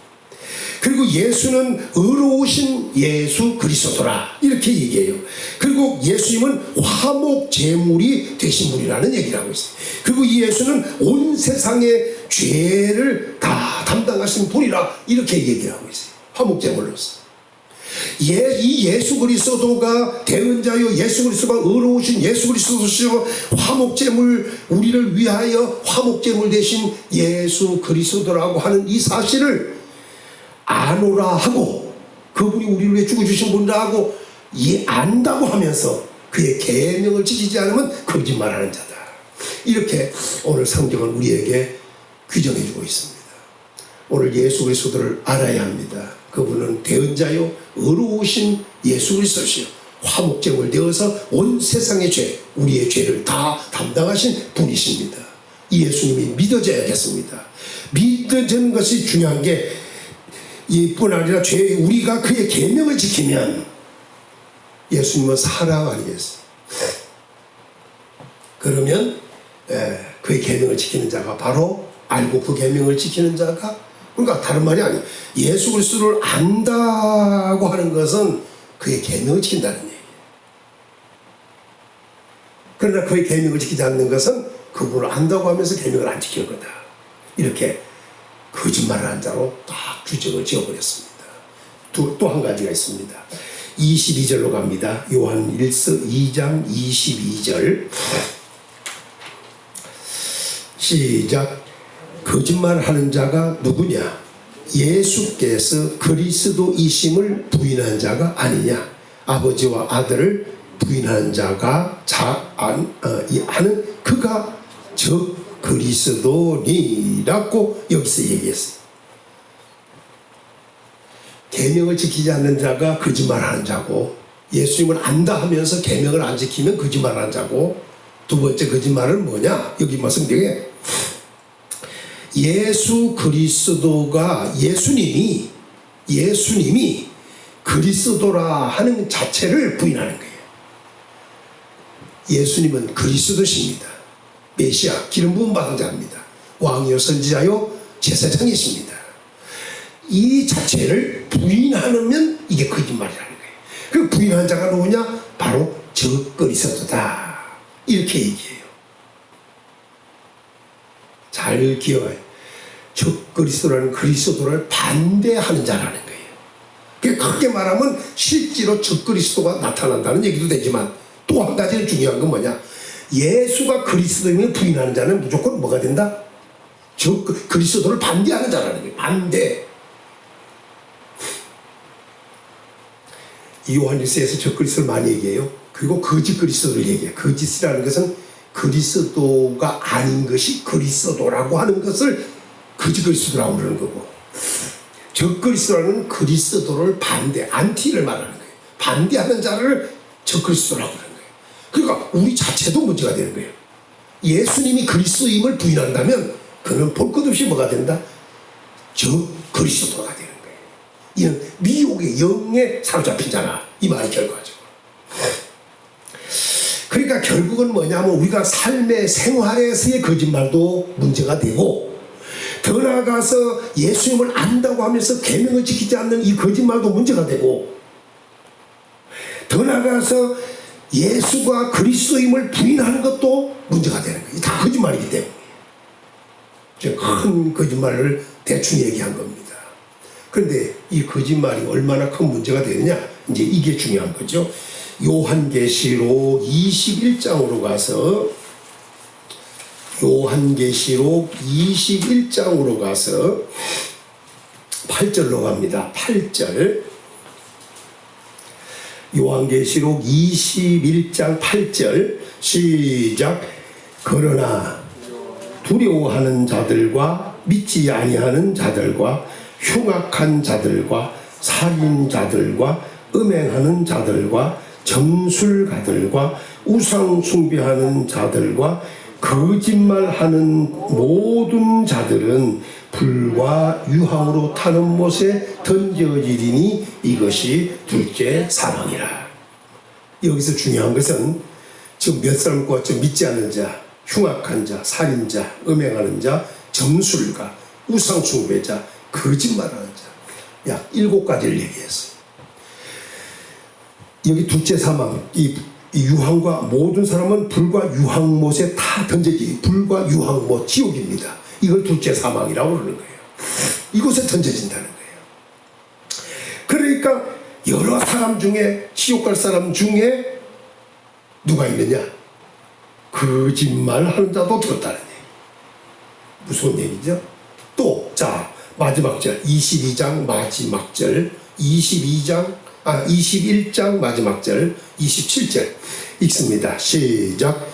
그리고 예수는 의로우신 예수 그리스도라, 이렇게 얘기해요. 그리고 예수님은 화목 제물이 되신 분이라는 얘기를 하고 있어요. 그리고 이 예수는 온 세상의 죄를 다 담당하신 분이라, 이렇게 얘기를 하고 있어요. 화목 제물로서. 이 예수 그리스도가 대언자요, 예수 그리스도가 의로우신 예수 그리스도시요, 화목제물, 우리를 위하여 화목제물 되신 예수 그리스도라고 하는 이 사실을 아노라 하고, 그분이 우리를 위해 죽어주신 분이라 하고 안다고 하면서 그의 계명을 지키지 않으면 거짓말하는 자다, 이렇게 오늘 성경은 우리에게 규정해 주고 있습니다. 오늘 예수 그리스도를 알아야 합니다. 그분은 대언자요, 의로우신 예수 그리스도시요, 화목제물 되어서 온 세상의 죄, 우리의 죄를 다 담당하신 분이십니다. 이 예수님이 믿어져야겠습니다. 믿어지는 것이 중요한 게 이뿐 아니라 우리가 그의 계명을 지키면 예수님은 사랑 아니겠어요? 그러면 그의 계명을 지키는 자가 바로, 알고 그 계명을 지키는 자가, 그러니까 다른 말이 아니에요. 예수 그리스도를 안다고 하는 것은 그의 계명을 지킨다는 얘기예요. 그러나 그의 계명을 지키지 않는 것은 그분을 안다고 하면서 계명을 안 지키는 거다, 이렇게 거짓말을 한 자로 딱 규정을 지어버렸습니다. 또 한 가지가 있습니다. 22절로 갑니다. 요한 1서 2장 22절 시작. 거짓말하는 자가 누구냐? 예수께서 그리스도이심을 부인한 자가 아니냐? 아버지와 아들을 부인하는 자가 하는 그가 저 그리스도니라고 여기서 얘기했어요. 계명을 지키지 않는 자가 거짓말하는 자고, 예수님을 안다 하면서 계명을 안 지키면 거짓말하는 자고, 두 번째 거짓말은 뭐냐? 여기 말씀 중에 예수 그리스도가 예수님이 그리스도라 하는 자체를 부인하는 거예요. 예수님은 그리스도십니다. 메시아, 기름 부음 받은 자입니다. 왕이요 선지자요 제사장이십니다. 이 자체를 부인하면 이게 거짓말이라는 거예요. 그 부인한 자가 누구냐? 바로 적그리스도다. 이렇게 얘기해요. 잘 기억해요. 적그리스도라는 그리스도를 반대하는 자라는 거예요. 크게 말하면 실제로 적그리스도가 나타난다는 얘기도 되지만, 또 한 가지 중요한 건 뭐냐? 예수가 그리스도임을 부인하는 자는 무조건 뭐가 된다? 그리스도를 반대하는 자라는 거예요. 반대. 이 요한일서에서 적그리스도를 많이 얘기해요. 그리고 거짓 그리스도를 얘기해요. 거짓이라는 것은 그리스도가 아닌 것이 그리스도라고 하는 것을 거짓 그리스도라고 그러는 거고, 적그리스도라는 그리스도를 안티를 말하는 거예요. 반대하는 자를 적그리스도라고 그러는 거예요. 그러니까 우리 자체도 문제가 되는 거예요. 예수님이 그리스도임을 부인한다면 그는 볼 것 없이 뭐가 된다? 적그리스도가 되는 거예요. 이는 미혹의 영에 사로잡힌 자라, 이 말이 결과죠. 그러니까 결국은 뭐냐면 우리가 삶의 생활에서의 거짓말도 문제가 되고, 더 나아가서 예수님을 안다고 하면서 계명을 지키지 않는 이 거짓말도 문제가 되고, 더 나아가서 예수가 그리스도임을 부인하는 것도 문제가 되는 거예요. 다 거짓말이기 때문에. 큰 거짓말을 대충 얘기한 겁니다. 그런데 이 거짓말이 얼마나 큰 문제가 되느냐, 이제 이게 중요한 거죠. 요한계시록 21장으로 가서, 요한계시록 21장으로 가서 8절로 갑니다. 8절. 요한계시록 21장 8절 시작. 그러나 두려워하는 자들과 믿지 아니하는 자들과 흉악한 자들과 살인자들과 음행하는 자들과 점술가들과 우상 숭배하는 자들과 거짓말하는 모든 자들은 불과 유황으로 타는 못에 던져지리니 이것이 둘째 사망이라. 여기서 중요한 것은 지금 몇 사람 꼽았죠? 믿지 않는 자, 흉악한 자, 살인자, 음행하는 자, 점술가, 우상 숭배자, 거짓말하는 자, 약 7가지를 얘기했어요. 여기 둘째 사망, 이 유황과 모든 사람은 불과 유황못에 다 던져지기, 불과 유황못, 지옥입니다. 이걸 둘째 사망이라고 그러는 거예요. 이곳에 던져진다는 거예요. 그러니까 여러 사람 중에, 지옥 갈 사람 중에 누가 있느냐? 거짓말 하는 자도 들었다는 얘기. 무슨 얘기죠? 또, 자, 마지막 절, 22장 마지막 절, 21장 마지막 절, 27절 읽습니다. 시작.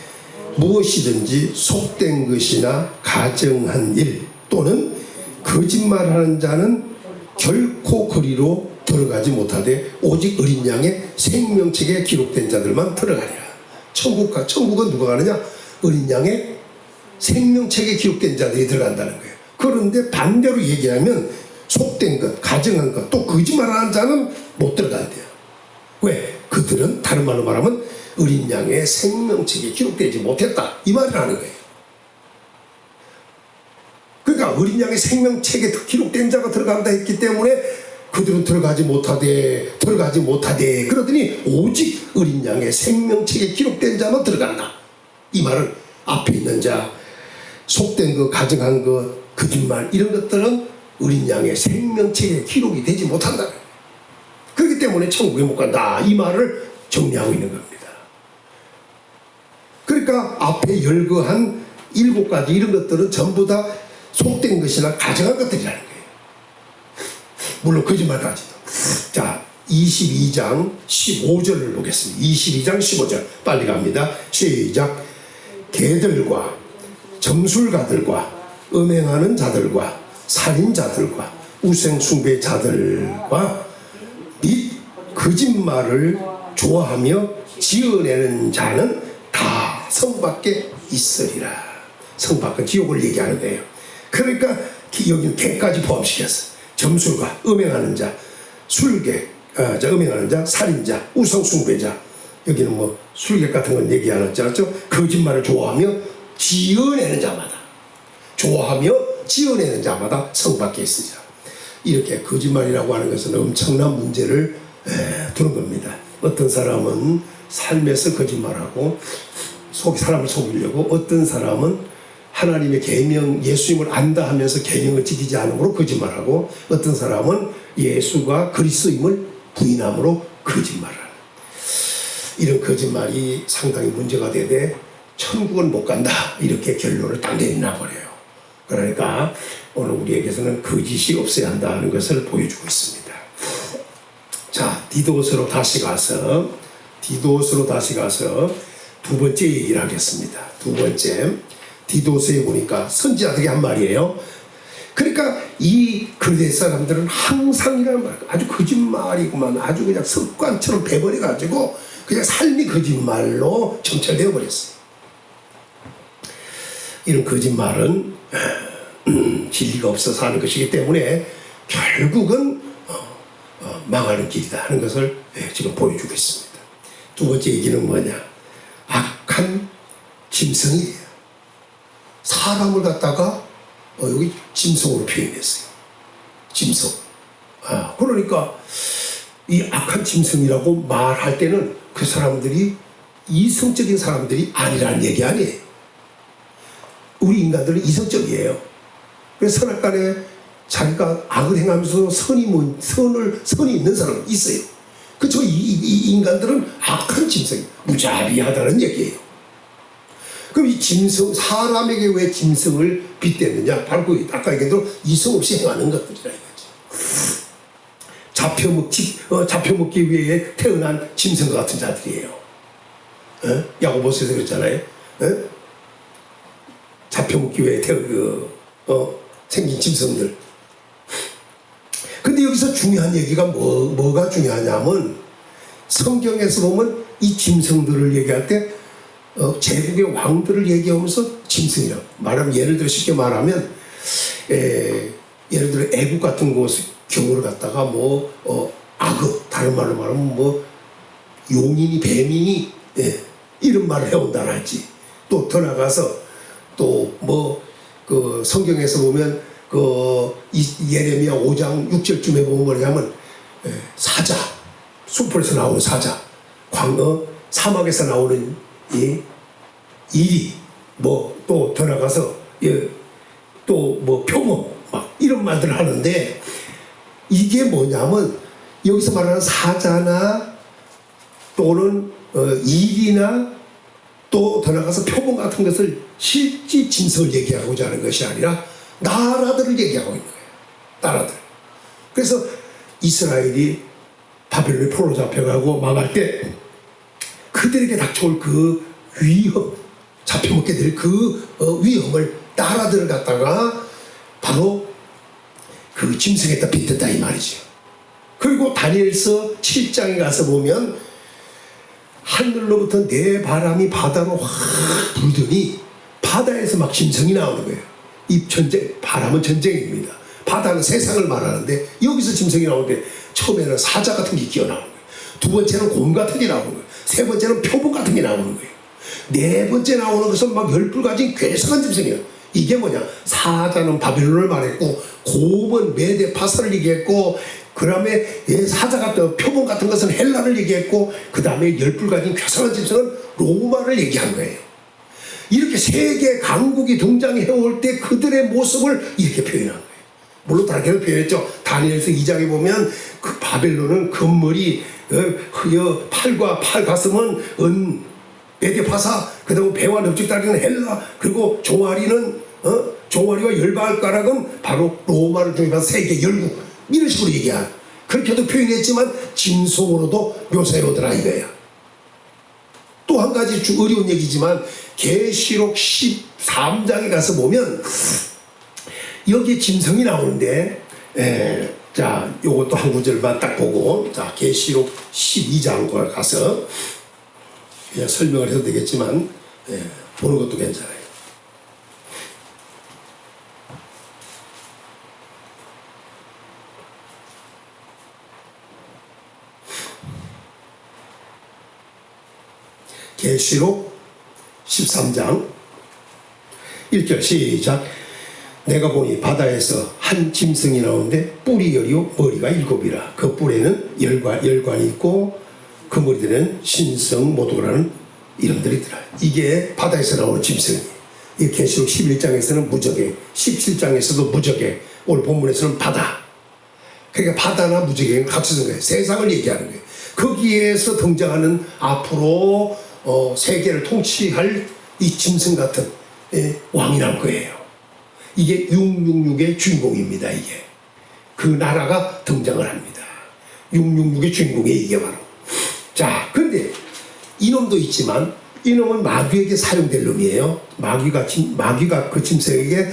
무엇이든지 속된 것이나 가정한 일 또는 거짓말하는 자는 결코 그리로 들어가지 못하되 오직 어린 양의 생명책에 기록된 자들만 들어가리라. 천국은 누가 가느냐? 어린 양의 생명책에 기록된 자들이 들어간다는 거예요. 그런데 반대로 얘기하면 속된 것, 가정한 것, 또 거짓말하는 자는 못 들어간대요. 왜? 그들은 다른 말로 말하면 어린 양의 생명책에 기록되지 못했다, 이 말을 하는 거예요. 그러니까 어린 양의 생명책에 기록된 자가 들어간다 했기 때문에 그들은 들어가지 못하되 그러더니 오직 어린 양의 생명책에 기록된 자만 들어간다. 이 말은 앞에 있는 자, 속된 것, 가정한 것, 거짓말 이런 것들은 어린 양의 생명책에 기록이 되지 못한다. 그렇기 때문에 천국에 못 간다, 이 말을 정리하고 있는 겁니다. 그러니까 앞에 열거한 7가지 이런 것들은 전부 다 속된 것이나 가정한 것들이라는 거예요. 물론 거짓말까지도. 자, 22장 15절을 보겠습니다. 22장 15절 빨리 갑니다. 시작. 개들과 점술가들과 음행하는 자들과 살인자들과 우상 숭배자들과 거짓말을 좋아하며 지어내는 자는 다 성밖에 있으리라. 성밖은 지옥을 얘기하는 거예요. 그러니까 여기는 개까지 포함시켰어. 점술가, 음행하는 자, 술객, 음행하는 자, 살인자, 우상숭배자. 여기는 뭐 술객 같은 건 얘기 안 하지 않았죠? 거짓말을 좋아하며 지어내는 자마다, 좋아하며 지어내는 자마다 성밖에 있으리라. 이렇게 거짓말이라고 하는 것은 엄청난 문제를 두는 겁니다. 어떤 사람은 삶에서 거짓말하고 사람을 속이려고, 어떤 사람은 하나님의 계명, 예수님을 안다 하면서 계명을 지키지 않으므로 거짓말하고, 어떤 사람은 예수가 그리스도임을 부인함으로 거짓말하는, 이런 거짓말이 상당히 문제가 되되 천국은 못 간다, 이렇게 결론을 딱 내려버려요. 그러니까 오늘 우리에게서는 거짓이 없어야 한다는 것을 보여주고 있습니다. 자, 디도스로 다시 가서 두 번째 얘기를 하겠습니다. 두 번째, 디도스에 보니까 선지자들이 한 말이에요. 그러니까 이 그리스 사람들은 항상이라는 말, 아주 거짓말이구만, 아주 그냥 습관처럼 배버려가지고 그냥 삶이 거짓말로 점철되어 버렸어요. 이런 거짓말은 진리가 없어서 하는 것이기 때문에 결국은 망하는 길이다 하는 것을 지금 보여주고 있습니다. 두 번째 얘기는 뭐냐? 악한 짐승이에요. 사람을 갖다가 여기 짐승으로 표현했어요. 짐승. 그러니까 이 악한 짐승이라고 말할 때는 그 사람들이 이성적인 사람들이 아니라는 얘기 아니에요. 우리 인간들은 이성적이에요. 그래서 선악간에 자기가 악을 행하면서 선이 있는 사람은 있어요. 그쵸? 이 인간들은 악한 짐승이 무자비하다는 얘기예요. 그럼 이 짐승, 사람에게 왜 짐승을 빗댔느냐? 바로 그 아까 얘기했던 이성 없이 행하는 것들이라 이거지. 잡혀먹기 위해 태어난 짐승 같은 자들이에요. 야고보서에서 그랬잖아요. 잡혀먹기 위해 생긴 짐승들. 근데 여기서 중요한 얘기가 뭐가 중요하냐면, 성경에서 보면 이 짐승들을 얘기할 때 제국의 왕들을 얘기하면서 짐승이라고 말하면, 예를 들어 쉽게 말하면 예를 들어 애국 같은 곳 경우를 갖다가 악어, 다른 말로 말하면 용인이, 뱀인이 이런 말을 해온다 할지, 또 더 나가서 또 그 성경에서 보면 예레미야 5장 6절쯤에 보면 뭐냐면 사자, 숲에서 나오는 사자, 사막에서 나오는 이리, 또 더 나가서 또 표범, 막 이런 말들을 하는데, 이게 뭐냐면 여기서 말하는 사자나 또는 일이나 또 더 나가서 표범 같은 것을 실제 짐승을 얘기하고자 하는 것이 아니라 나라들을 얘기하고 있는 거예요. 나라들. 그래서 이스라엘이 바벨론에 포로 잡혀가고 망할 때 그들에게 닥쳐올 그 위험, 잡혀먹게 될 그 위험을 나라들을 갖다가 바로 그 짐승에다 빗댔다 이 말이죠. 그리고 다니엘서 7장에 가서 보면 하늘로부터 내 바람이 바다로 확 불더니 바다에서 막 짐승이 나오는 거예요. 이 바람은 전쟁입니다. 바다는 세상을 말하는데 여기서 짐승이 나오는데, 처음에는 사자 같은 게 기어나오는 거예요. 두 번째는 곰 같은 게 나오는 거예요. 세 번째는 표범 같은 게 나오는 거예요. 네 번째 나오는 것은 막 10뿔 가진 괴성한 짐승이에요. 이게 뭐냐? 사자는 바벨론을 말했고, 곰은 메데 파사를 얘기했고, 그 다음에 사자 같은 표범 같은 것은 헬라를 얘기했고, 그 다음에 10뿔 가진 괴성한 짐승은 로마를 얘기한 거예요. 이렇게 세계 강국이 등장해올 때 그들의 모습을 이렇게 표현한 거예요. 물론 다르게 표현했죠. 다니엘서 2장에 보면 그 바벨론은 금머리, 팔과 팔 가슴은 메데파사, 그 다음에 배와 넓적다리는 헬라, 그리고 종아리는 종아리와 열발가락은 바로 로마를 중심한 세계 열국, 이런 식으로 얘기한, 그렇게도 표현했지만 짐승으로도 묘사해오더라 이거야. 또 한 가지 어려운 얘기지만 계시록 13장에 가서 보면 여기 짐승이 나오는데 자, 요것도 한 구절만 딱 보고, 자, 계시록 12장 가서 그냥 설명을 해도 되겠지만, 예, 보는 것도 괜찮아요. 계시록 13장 1절 시작. 내가 보니 바다에서 한 짐승이 나오는데 뿔이 열이요 머리가 7이라. 그 뿔에는 열관이 있고 그 머리들은 신성 모독이라는 이름들이 있더라. 이게 바다에서 나오는 짐승이에요. 이 계시록 11장에서는 무적에, 17장에서도 무적에, 오늘 본문에서는 바다. 그러니까 바다나 무적에 각시성 거예요. 세상을 얘기하는 거예요. 거기에서 등장하는 앞으로 세계를 통치할 이 짐승 같은 왕이란 거예요. 이게 666의 주인공입니다. 이게 그 나라가 등장을 합니다. 666의 주인공이 이게 바로. 자, 근데 이놈도 있지만 이놈은 마귀에게 사용될 놈이에요. 마귀가 그 짐승에게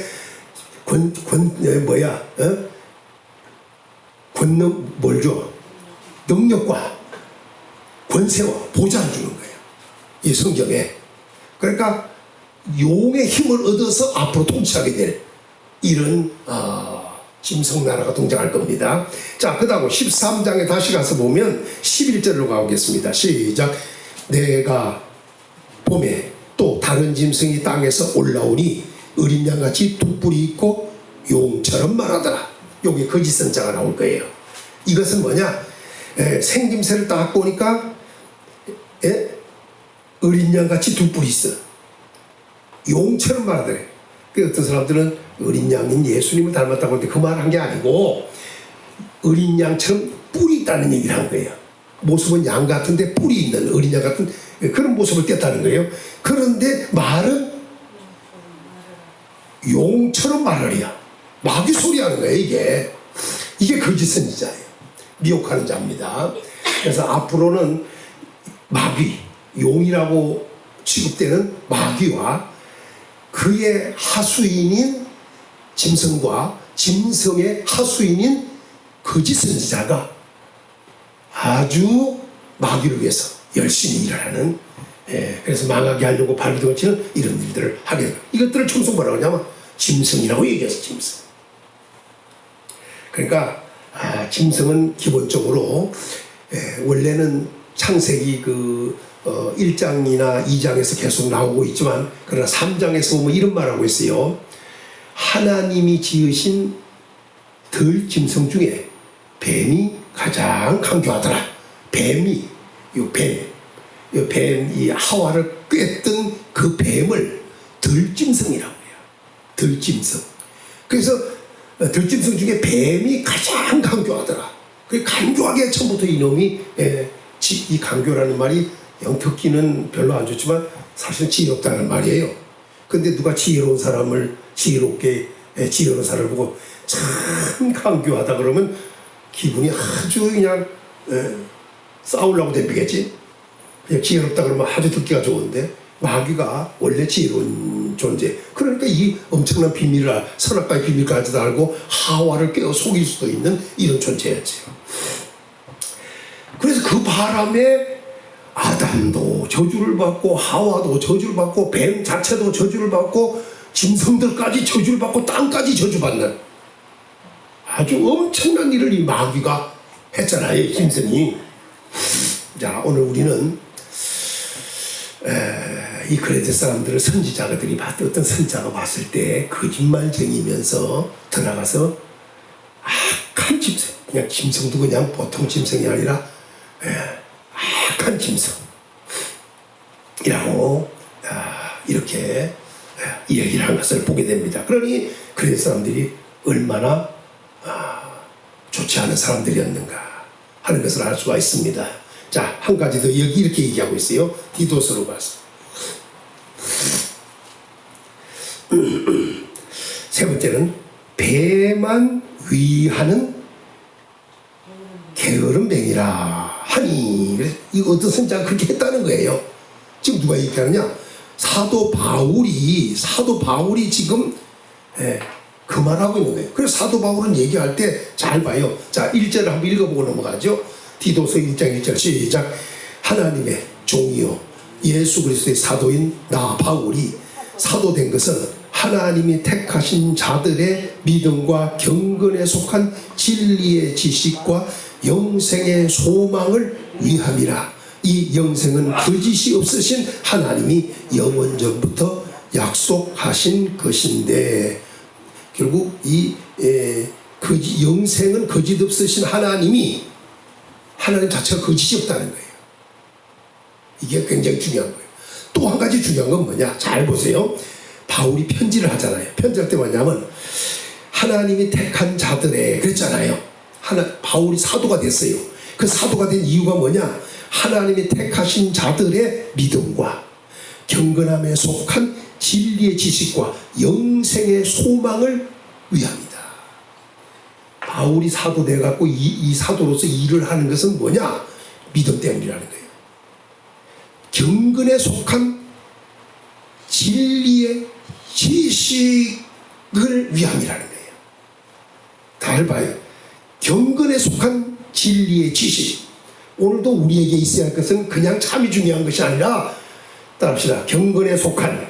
뭘 줘? 능력과 권세와 보좌를 주는 거예요. 이 성경에. 그러니까 용의 힘을 얻어서 앞으로 통치하게 될 이런 짐승 나라가 등장할 겁니다. 자, 그 다음 13장에 다시 가서 보면 11절로 가보겠습니다. 시작. 내가 봄에 또 다른 짐승이 땅에서 올라오니 어린 양같이 두 뿔이 있고 용처럼 말하더라. 여기 거짓 선자가 나올 거예요. 이것은 뭐냐? 생김새를 딱 보니까 어린 양같이 두 뿔이 있어. 용처럼 말하더래. 그 어떤 사람들은 어린 양인 예수님을 닮았다고 하는데 그 말 한 게 아니고 어린 양처럼 뿔이 있다는 얘기를 한 거예요. 모습은 양 같은데 뿔이 있는 어린 양 같은 그런 모습을 띄었다는 거예요. 그런데 말은 용처럼 말하리야. 마귀 소리 하는 거예요. 이게 거짓 선지자예요. 미혹하는 자입니다. 그래서 앞으로는 마귀, 용이라고 취급되는 마귀와 그의 하수인인 짐승과 짐승의 하수인인 거짓 선지자가 아주 마귀를 위해서 열심히 일을 하는, 그래서 망하게 하려고 발부둥을 치는 이런 일들을 하게 됩니다. 이것들을 청소 뭐라고 하냐면 짐승이라고 얘기해서 짐승. 그러니까 짐승은 기본적으로 원래는 창세기 1장이나 2장에서 계속 나오고 있지만 그러나 3장에서 보면 이런 말하고 있어요. 하나님이 지으신 들 짐승 중에 뱀이 가장 강교하더라. 뱀이 이 하와를 꿰던 그 뱀을 들짐승이라고 해요. 들짐승. 그래서 들짐승 중에 뱀이 가장 강교하더라. 그 강교하게 처음부터 이놈이 이 강교라는 말이 영 듣기는 별로 안 좋지만 사실은 지혜롭다는 말이에요. 근데 누가 지혜로운 사람을 지혜로운 사람을 보고 참 강교하다 그러면 기분이 아주 그냥 싸우려고 덤비겠지. 그냥 지혜롭다 그러면 아주 듣기가 좋은데 마귀가 원래 지혜로운 존재. 그러니까 이 엄청난 비밀을 선악과의 비밀까지도 알고 하와를 깨어 속일 수도 있는 이런 존재였지요. 그래서 그 바람에 아담도 저주를 받고 하와도 저주를 받고 뱀 자체도 저주를 받고 짐승들까지 저주를 받고 땅까지 저주받는 아주 엄청난 일을 이 마귀가 했잖아요. 짐승이. 자, 오늘 우리는 이 그레데 사람들을 선지자들이 어떤 선지자가 봤을 때 거짓말쟁이면서 들어가서 악한 짐승, 그냥 짐승도 그냥 보통 짐승이 아니라 악한 짐승이라고 이렇게 얘기를 한 것을 보게 됩니다. 그러니 그레데 사람들이 얼마나 좋지 않은 사람들이었는가 하는 것을 알 수가 있습니다. 자, 한 가지 더 여기 이렇게 얘기하고 있어요. 디도서로 가서 세 번째는 배만 위하는 게으른 맹이라 하니. 이거 어떤 선지자가 그렇게 했다는 거예요. 지금 누가 얘기하느냐? 사도 바울이 지금 그 말하고 있는 거예요. 그래서 사도 바울은 얘기할 때 잘 봐요. 자, 1절을 한번 읽어보고 넘어가죠. 디도서 1장 1절 시작. 하나님의 종이요 예수 그리스도의 사도인 나 바울이 사도된 것은 하나님이 택하신 자들의 믿음과 경건에 속한 진리의 지식과 영생의 소망을 위함이라. 이 영생은 거짓이 없으신 하나님이 영원전부터 약속하신 것인데, 결국 이 영생은 거짓 없으신 하나님 자체가 거짓이 없다는 거예요. 이게 굉장히 중요한 거예요. 또 한 가지 중요한 건 뭐냐? 잘 보세요. 바울이 편지를 하잖아요. 편지할 때 뭐냐면 하나님이 택한 자들의 그랬잖아요. 바울이 사도가 됐어요. 그 사도가 된 이유가 뭐냐? 하나님이 택하신 자들의 믿음과 경건함에 속한 진리의 지식과 영생의 소망을 위함이다. 바울이 사도 돼갖고 이 사도로서 일을 하는 것은 뭐냐? 믿음 때문이라는 거예요. 경건에 속한 진리의 지식을 위함이라는 거예요. 잘 봐요. 경건에 속한 진리의 지식. 오늘도 우리에게 있어야 할 것은 그냥 참이 중요한 것이 아니라, 따라합시다. 경건에 속한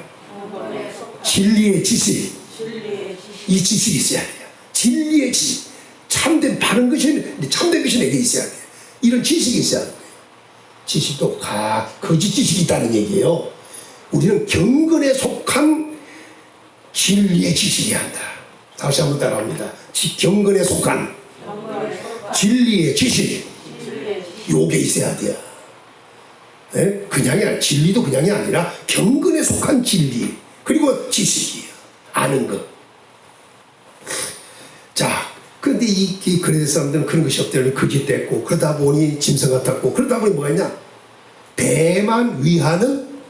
진리의 지식. 이 지식이 있어야 돼요. 진리의 지식. 참된 바른 것이, 참된 것이 내게 있어야 돼요. 이런 지식이 있어야 돼요. 지식도 거짓 지식이 있다는 얘기예요. 우리는 경건에 속한 진리의 지식이야 한다. 다시 한번 따라합니다. 경건에 속한 진리의 지식. 요게 있어야 돼요. 네? 그냥이 아니라, 진리도 그냥이 아니라 경건에 속한 진리, 그리고 지식이에요. 아는 것. 자, 그런데 이 그레데 사람들은 그런 것이 없대요. 거짓됐고, 그러다 보니 짐승 같았고, 그러다 보니 뭐가 있냐? 배만 위하는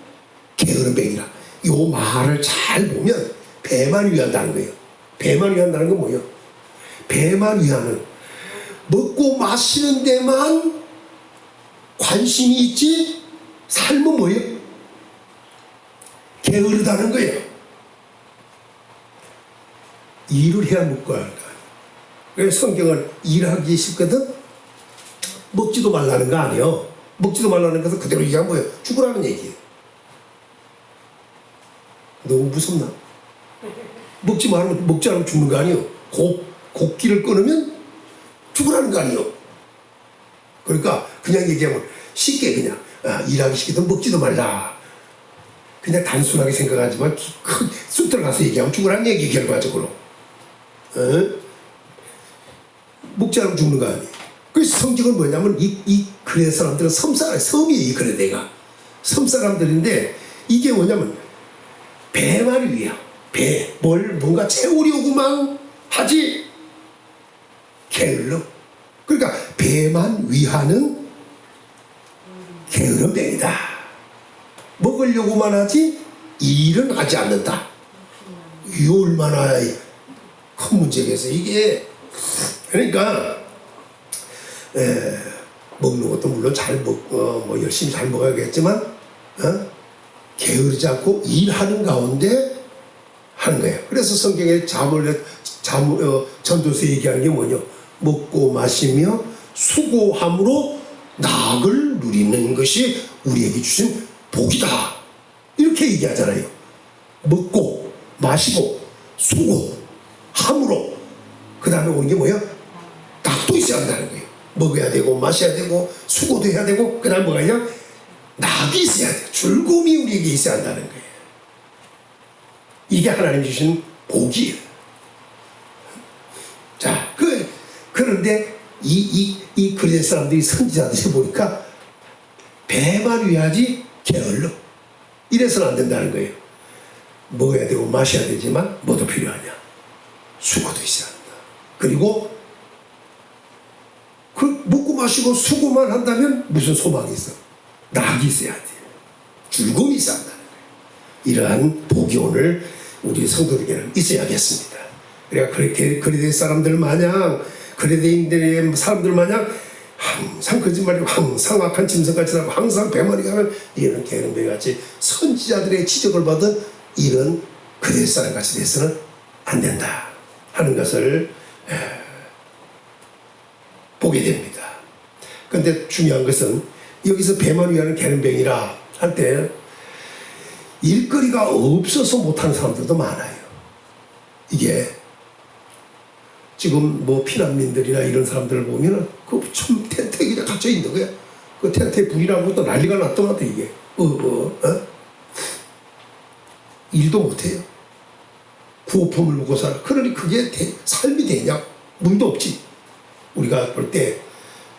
게으름뱅이라. 요 말을 잘 보면 배만 위한다는 거예요. 배만 위한다는 건 뭐예요? 배만 위하는, 먹고 마시는 데만 관심이 있지 삶은 뭐예요? 게으르다는 거예요. 일을 해야 먹고 할까. 그래서 성경은 일하기 싫거든. 먹지도 말라는 거 아니에요. 먹지도 말라는 것은 그대로 얘기하면 뭐예요? 죽으라는 얘기예요. 너무 무섭나? 먹지 않으면 죽는 거 아니에요. 곡기를 끊으면 죽으라는 거 아니에요. 그러니까 그냥 얘기하면 쉽게 그냥 일하기 싫거든 먹지도 말라. 그냥 단순하게 생각하지만 쑥 들어가서 얘기하면 죽으라는 얘기 결과적으로. 먹지 않으면 죽는 거 아니에요. 그래서 성경은 뭐냐면 이 그레데 사람들은 섬이에요. 이 그레데가 섬 사람들인데, 이게 뭐냐면 배만 위야. 뭔가 채우려고만 하지 게을러. 그러니까 배만 위하는 게으름뱅이다. 먹으려고만 하지 일은 하지 않는다. 이 얼마나 큰 문제겠어요 이게. 그러니까 먹는 것도 물론 잘 먹고 열심히 잘 먹어야겠지만 게으르지 않고 일하는 가운데 하는 거예요. 그래서 성경에 전도서 얘기하는 게 뭐냐? 먹고 마시며 수고함으로 낙을 누리는 것이 우리에게 주신 복이다. 이렇게 얘기하잖아요. 먹고 마시고 수고함으로, 그 다음에 오는 게 뭐예요? 낙도 있어야 한다는 거예요. 먹어야 되고 마셔야 되고 수고도 해야 되고, 그 다음에 뭐가 있냐? 낙이 있어야 돼요. 즐거움이 우리에게 있어야 한다는 거예요. 이게 하나님 주신 복이에요. 자, 그런데 이 그레데 사람들이 선지자들이 보니까 배만 위하지 게을러. 이래서는 안 된다는 거예요. 먹어야 되고 마셔야 되지만 뭐도 필요하냐? 수고도 있어야 한다. 그리고 먹고 마시고 수고만 한다면 무슨 소망이 있어? 낙이 있어야 돼. 즐거움이 있어야 한다는 거예요. 이러한 복이 오늘 우리 성도들에게는 있어야겠습니다. 그러니까 그렇게 그레데 사람들 마냥, 그레데인들의 사람들 마냥 항상 거짓말이고 항상 악한 짐승같이 나고 항상 배만이 가는 이런 게으름뱅이같이 선지자들의 지적을 받은 이런 그레데 사람같이 돼서는 안 된다. 하는 것을 보게 됩니다. 그런데 중요한 것은 여기서 배만 위하는 계름병이라 할 때 일거리가 없어서 못하는 사람들도 많아요. 이게 지금 뭐 피난민들이나 이런 사람들을 보면은 그 참 텐트에 그냥 갇혀 있는 거야. 그 텐트에 불이 나고 또 난리가 났더라도 이게 일도 못해요. 구호품을 먹고 살아. 그러니 그게 삶이 되냐? 물도 없지. 우리가 볼 때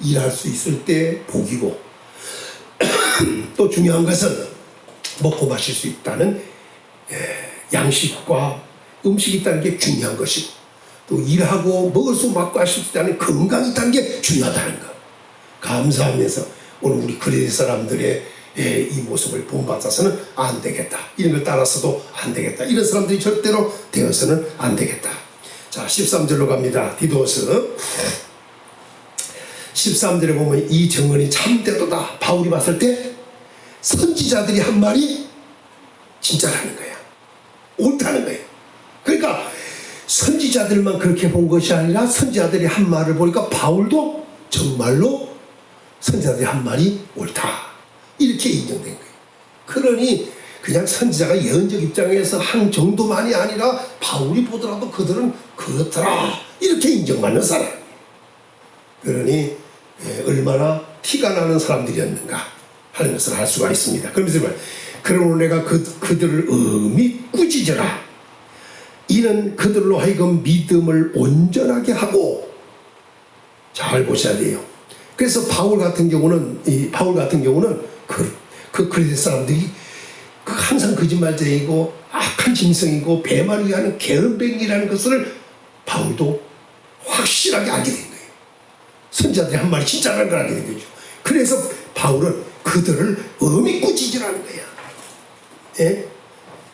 일할 수 있을 때 복이고 또 중요한 것은 먹고 마실 수 있다는 양식과 음식이 있다는 게 중요한 것이고 또 일하고 먹을 수 마실 수 있다는 건강이 있다는 게 중요하다는 거 감사하면서 오늘 우리 그리스 사람들의 이 모습을 본받아서는 안 되겠다. 이런 걸 따라서도 안 되겠다. 이런 사람들이 절대로 되어서는 안 되겠다. 자, 13절로 갑니다. 디도스 13절에 보면 이 증언이 참되도다. 바울이 봤을 때 선지자들이 한 말이 진짜라는 거야. 옳다는 거예요. 그러니까 선지자들만 그렇게 본 것이 아니라 선지자들이 한 말을 보니까 바울도 정말로 선지자들이 한 말이 옳다. 이렇게 인정된 거예요. 그러니 그냥 선지자가 예언적 입장에서 한 정도만이 아니라 바울이 보더라도 그들은 그렇더라. 이렇게 인정받는 사람이에요. 그러니 얼마나 티가 나는 사람들이었는가 하는 것을 알 수가 있습니다. 그러면서 그러므로 내가 그들을 엄히 꾸짖으라. 이는 그들로 하여금 믿음을 온전하게 하고 잘 보셔야 돼요. 그래서 바울 같은 경우는 그 그리스 사람들이 항상 거짓말쟁이고 악한 짐승이고 배만 위하는 게으름뱅이라는 것을 바울도 확실하게 알게 된 거예요. 선지자들이 한 말이 진짜라는 걸 알게 된 거죠. 그래서 바울은 그들을 엄히 꾸짖으라는 거야. 예?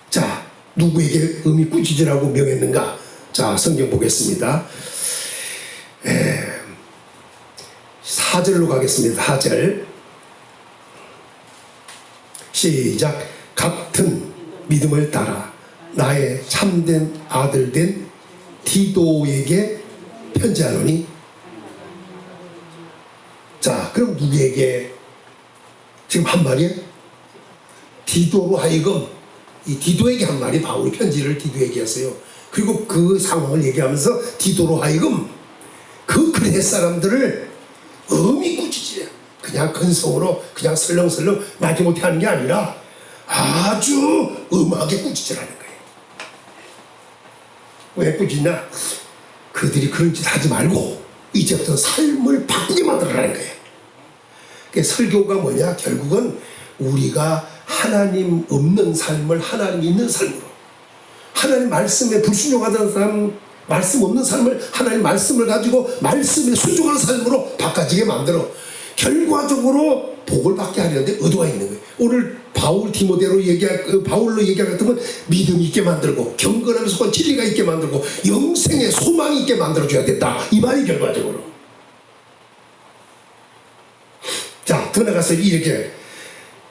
자, 누구에게 엄히 꾸짖으라고 명했는가? 자, 성경 보겠습니다. 4절로 가겠습니다. 4절 시작. 같은 믿음을 따라 나의 참된 아들 된 디도에게 편지하노니. 자, 그럼 누구에게 지금 한 말이에요? 디도로 하여금 이 디도에게 한 말이 바울이 편지를 디도에게 했어요. 그리고 그 상황을 얘기하면서 디도로 하여금 그 그레스 사람들을 엄히 꾸짖으려. 그냥 근성으로 그냥 설렁설렁 마지못해 하는 게 아니라 아주 엄하게 꾸짖으라는 거예요. 왜 꾸짖냐? 그들이 그런 짓 하지 말고 이제부터 삶을 바꾸게 만들어라는 거예요. 그러니까 설교가 뭐냐? 결국은 우리가 하나님 없는 삶을 하나님 있는 삶으로, 하나님 말씀에 불순종하던 사람, 말씀 없는 삶을 하나님 말씀을 가지고 말씀에 순종하는 삶으로 바꿔지게 만들어 결과적으로 복을 받게 하려는데 의도가 있는 거예요. 오늘 바울 디모데로 바울로 얘기할 것 같으면 믿음이 있게 만들고 경건하면서 진리가 있게 만들고 영생의 소망이 있게 만들어줘야 된다. 이 말이 결과적으로. 자, 더 나가서 이렇게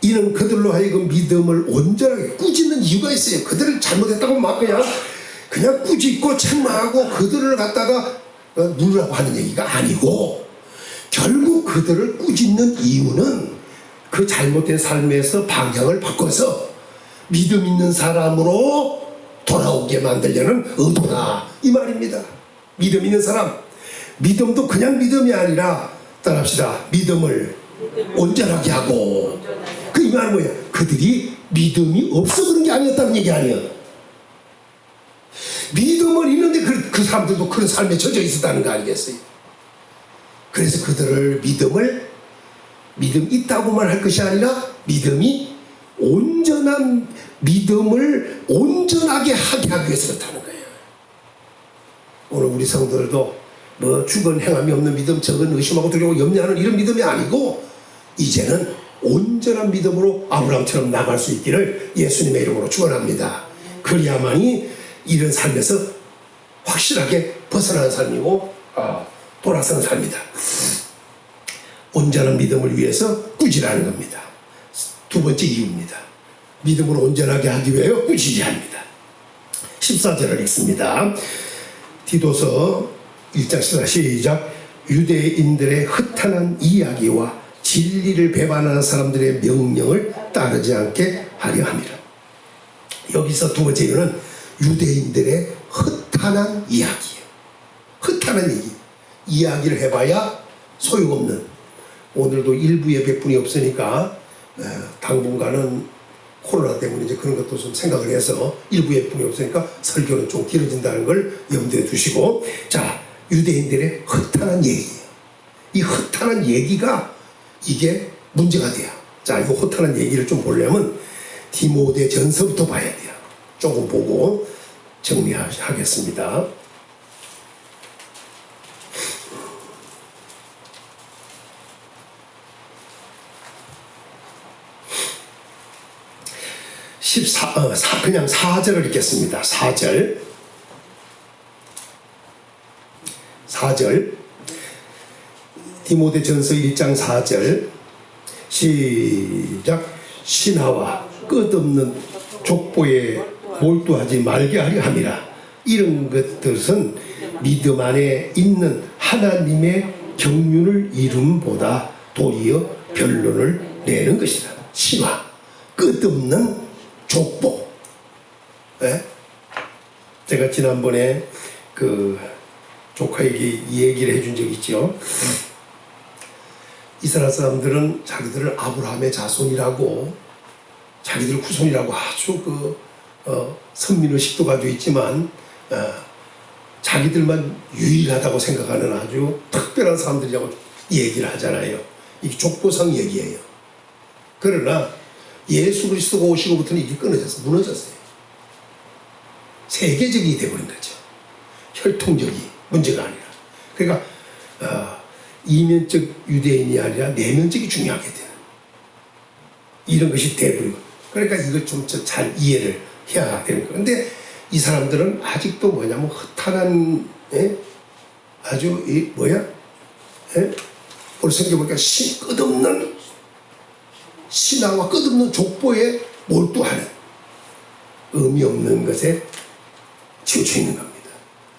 이는 그들로 하여금 믿음을 온전하게 꾸짖는 이유가 있어요. 그들을 잘못했다고 막 그냥 꾸짖고 책망하고 그들을 갖다가 누르라고 하는 얘기가 아니고 결국 그들을 꾸짖는 이유는 그 잘못된 삶에서 방향을 바꿔서 믿음 있는 사람으로 돌아오게 만들려는 의도다. 이 말입니다. 믿음 있는 사람. 믿음도 그냥 믿음이 아니라 따라합시다. 믿음을 온전하게 하고. 그 이 말은 뭐예요? 그들이 믿음이 없어 그런 게 아니었다는 얘기 아니에요. 믿음은 있는데 그 사람들도 그런 삶에 젖어 있었다는 거 아니겠어요? 그래서 그들을 믿음 있다고만 할 것이 아니라 믿음이 온전한 믿음을 온전하게 하게 하기 위해서 그렇다는 거예요. 오늘 우리 성도들도 뭐 죽은 행함이 없는 믿음, 적은 의심하고 두려워 염려하는 이런 믿음이 아니고 이제는 온전한 믿음으로 아브라함처럼 나갈 수 있기를 예수님의 이름으로 축원합니다. 그래야만이 이런 삶에서 확실하게 벗어나는 삶이고 돌아서는 삶이다. 온전한 믿음을 위해서 꾸짖으라는 겁니다. 두 번째 이유입니다. 믿음을 온전하게 하기 위하여 꾸짖어야 합니다. 14절을 읽습니다. 디도서 1장 14 시작. 유대인들의 허탄한 이야기와 진리를 배반하는 사람들의 명령을 따르지 않게 하려 함이라. 여기서 두 번째 이유는 유대인들의 허탄한 이야기예요. 허탄한 얘기. 이야기를 해봐야 소용없는. 오늘도 일부 예배뿐이 없으니까 당분간은 코로나 때문에 이제 그런 것도 좀 생각을 해서 일부 예배뿐이 없으니까 설교는 좀 길어진다는 걸 염두에 두시고, 자, 유대인들의 허탄한 얘기예요. 이 허탄한 얘기가 이게 문제가 돼요. 자, 이 허탄한 얘기를 좀 보려면 디모데 전서부터 봐야 돼요. 조금 보고 정리하겠습니다. 그냥 4절을 읽겠습니다. 4절 디모데 전서 1장 4절 시작. 신하와 끝없는 족보에 몰두하지 말게 하려 함이라. 이런 것들은 믿음 안에 있는 하나님의 경륜을 이룸보다 도리어 변론을 내는 것이다. 신하, 끝없는 족보. 네? 제가 지난번에 그 조카에게 이 얘기를 해준 적이 있죠. 이스라엘 사람들은 자기들을 아브라함의 자손이라고, 자기들 후손이라고 아주 선민의식도 가지고 있지만 자기들만 유일하다고 생각하는 아주 특별한 사람들이라고 얘기를 하잖아요. 이게 족보상 얘기예요. 그러나 예수 그리스도가 오시고부터는 이게 끊어졌어요. 무너졌어요. 세계적이 되어버린 거죠. 혈통적이 문제가 아니라. 그러니까 이면적 유대인이 아니라 내면적이 중요하게 되는 이런 것이 돼버리고, 그러니까 이걸 좀 잘 이해를 해야 되는 거예요. 근데 이 사람들은 아직도 뭐냐면 허탄한 아주 오늘 성경 보니까 끝없는 신앙과 끝없는 족보에 몰두하는, 의미 없는 것에 치우쳐 있는 겁니다.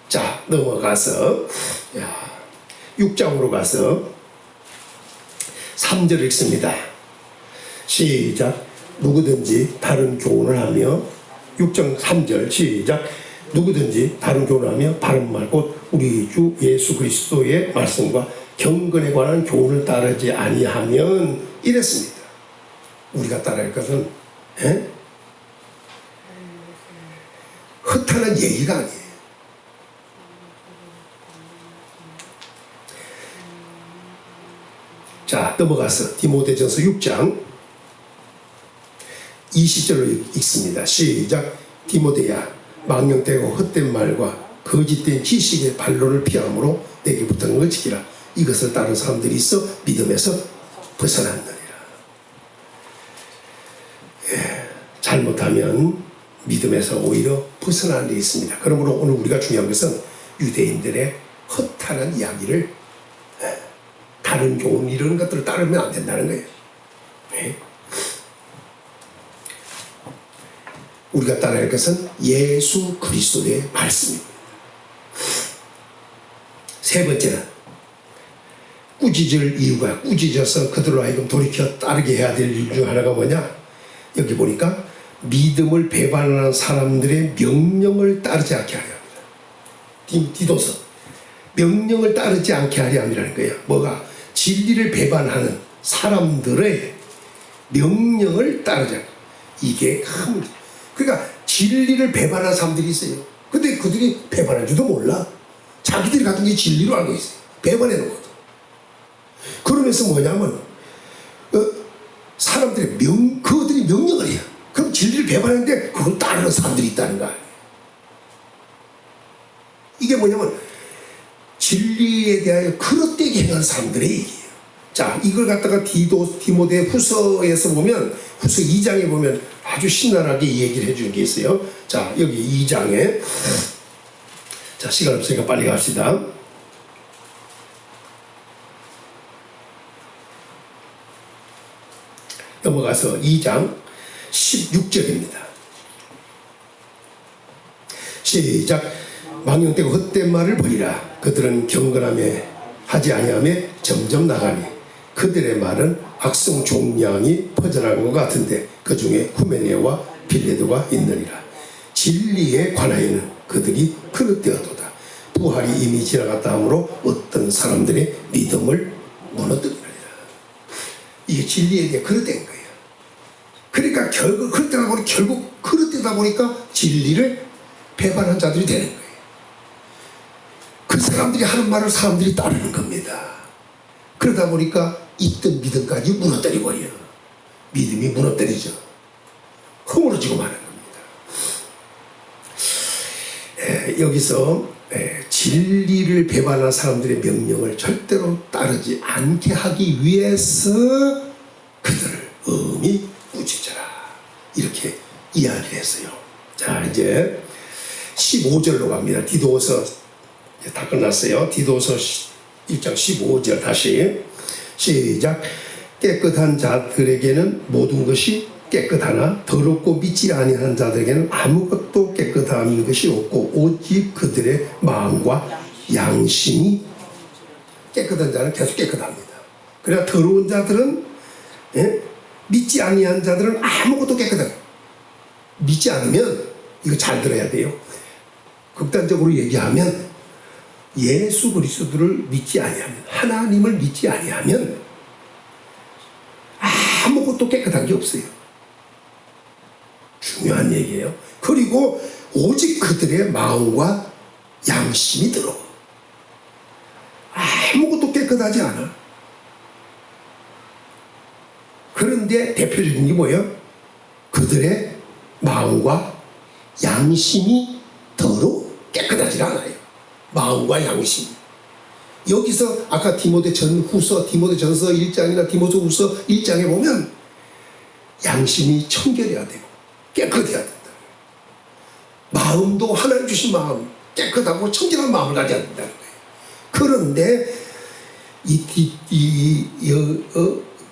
자, 넘어가서 6장으로 가서 3절 읽습니다. 시작. 누구든지 다른 교훈을 하며, 6장 3절 시작. 누구든지 다른 교훈을 하며 바른 말 곧 우리 주 예수 그리스도의 말씀과 경건에 관한 교훈을 따르지 아니하면, 이랬습니다. 우리가 따라할 것은 허탄한 얘기가 아니에요. 자, 넘어가서 디모데전서 6장 20절로 읽습니다. 시작. 디모데야, 망령되고 헛된 말과 거짓된 지식의 반론을 피함으로 내게 붙은 걸 지키라. 이것을 따른 사람들이 있어 믿음에서 벗어난느니라. 잘못하면 믿음에서 오히려 벗어나는 데 있습니다. 그러므로 오늘 우리가 중요한 것은 유대인들의 허탄한 이야기를, 다른 교훈 이런 것들을 따르면 안 된다는 거예요. 우리가 따라야 할 것은 예수 그리스도의 말씀입니다. 세 번째는 꾸짖을 이유가, 꾸짖어서 그들로 하여금 돌이켜 따르게 해야 될 이유 중 하나가 뭐냐? 여기 보니까 믿음을 배반하는 사람들의 명령을 따르지 않게 하려 합니다. 디도서 명령을 따르지 않게 하려 함이라는 거예요. 뭐가? 진리를 배반하는 사람들의 명령을 따르자. 이게 큰, 그러니까 진리를 배반하는 사람들이 있어요. 근데 그들이 배반한 줄도 몰라. 자기들이 갖은 게 진리로 알고 있어요. 배반해 놓은 거죠. 그러면서 뭐냐면 사람들의 그들이 명령을 해요. 그럼 진리를 배반하는데 그걸 따르는 사람들이 있다는 거 아니에요. 이게 뭐냐면 진리에 대하여 그릇되게 행하는 사람들의 얘기예요. 자, 이걸 갖다가 디모데 후서에서 보면, 후서 2장에 보면 아주 신랄하게 얘기를 해주는 게 있어요. 자, 여기 2장에, 자, 시간 없으니까 빨리 갑시다. 넘어가서 2장 16절입니다. 시작. 망령되고 헛된 말을 버리라. 그들은 경건함에 하지 아니함에 점점 나가니 그들의 말은 악성 종양이 퍼져나간 것 같은데 그 중에 후메네와 빌레도가 있느니라. 진리에 관하여는 그들이 그릇되었도다. 부활이 이미 지나갔다 하므로 어떤 사람들의 믿음을 무너뜨리느니라. 이게 진리에 대해 그릇된 거예요. 그러니까 결국 그릇되다 보니까 진리를 배반한 자들이 되는 거예요. 그 사람들이 하는 말을 사람들이 따르는 겁니다. 그러다 보니까 있던 믿음까지 무너뜨려버려요. 믿음이 무너뜨리죠. 허물어지고 마는 겁니다. 여기서 진리를 배반한 사람들의 명령을 절대로 따르지 않게 하기 위해서 그들을 엄히 꾸짖어라. 이렇게 이야기를 했어요. 자, 이제 15절로 갑니다. 디도서 다 끝났어요. 디도서 1장 15절 다시 시작. 깨끗한 자들에게는 모든 것이 깨끗하나 더럽고 믿지 아니한 자들에게는 아무것도 깨끗한 것이 없고 오직 그들의 마음과 양심이 깨끗한 자는 계속 깨끗합니다. 그러나 더러운 자들은 믿지 아니한 자들은 아무것도 깨끗하다. 믿지 않으면 이거 잘 들어야 돼요. 극단적으로 얘기하면 예수 그리스도를 믿지 아니하면 하나님을 믿지 아니하면 아무것도 깨끗한 게 없어요. 중요한 얘기예요. 그리고 오직 그들의 마음과 양심이 들어. 아무것도 깨끗하지 않아. 그런데 대표적인 게 뭐예요? 그들의 마음과 양심이 더러 깨끗하지 않아요. 마음과 양심. 여기서 아까 디모데전서 1장이나 디모데후서 1장에 보면 양심이 청결해야 되고 깨끗해야 된다. 마음도 하나님 주신 마음, 깨끗하고 청결한 마음을 가져야 된다는 거예요. 그런데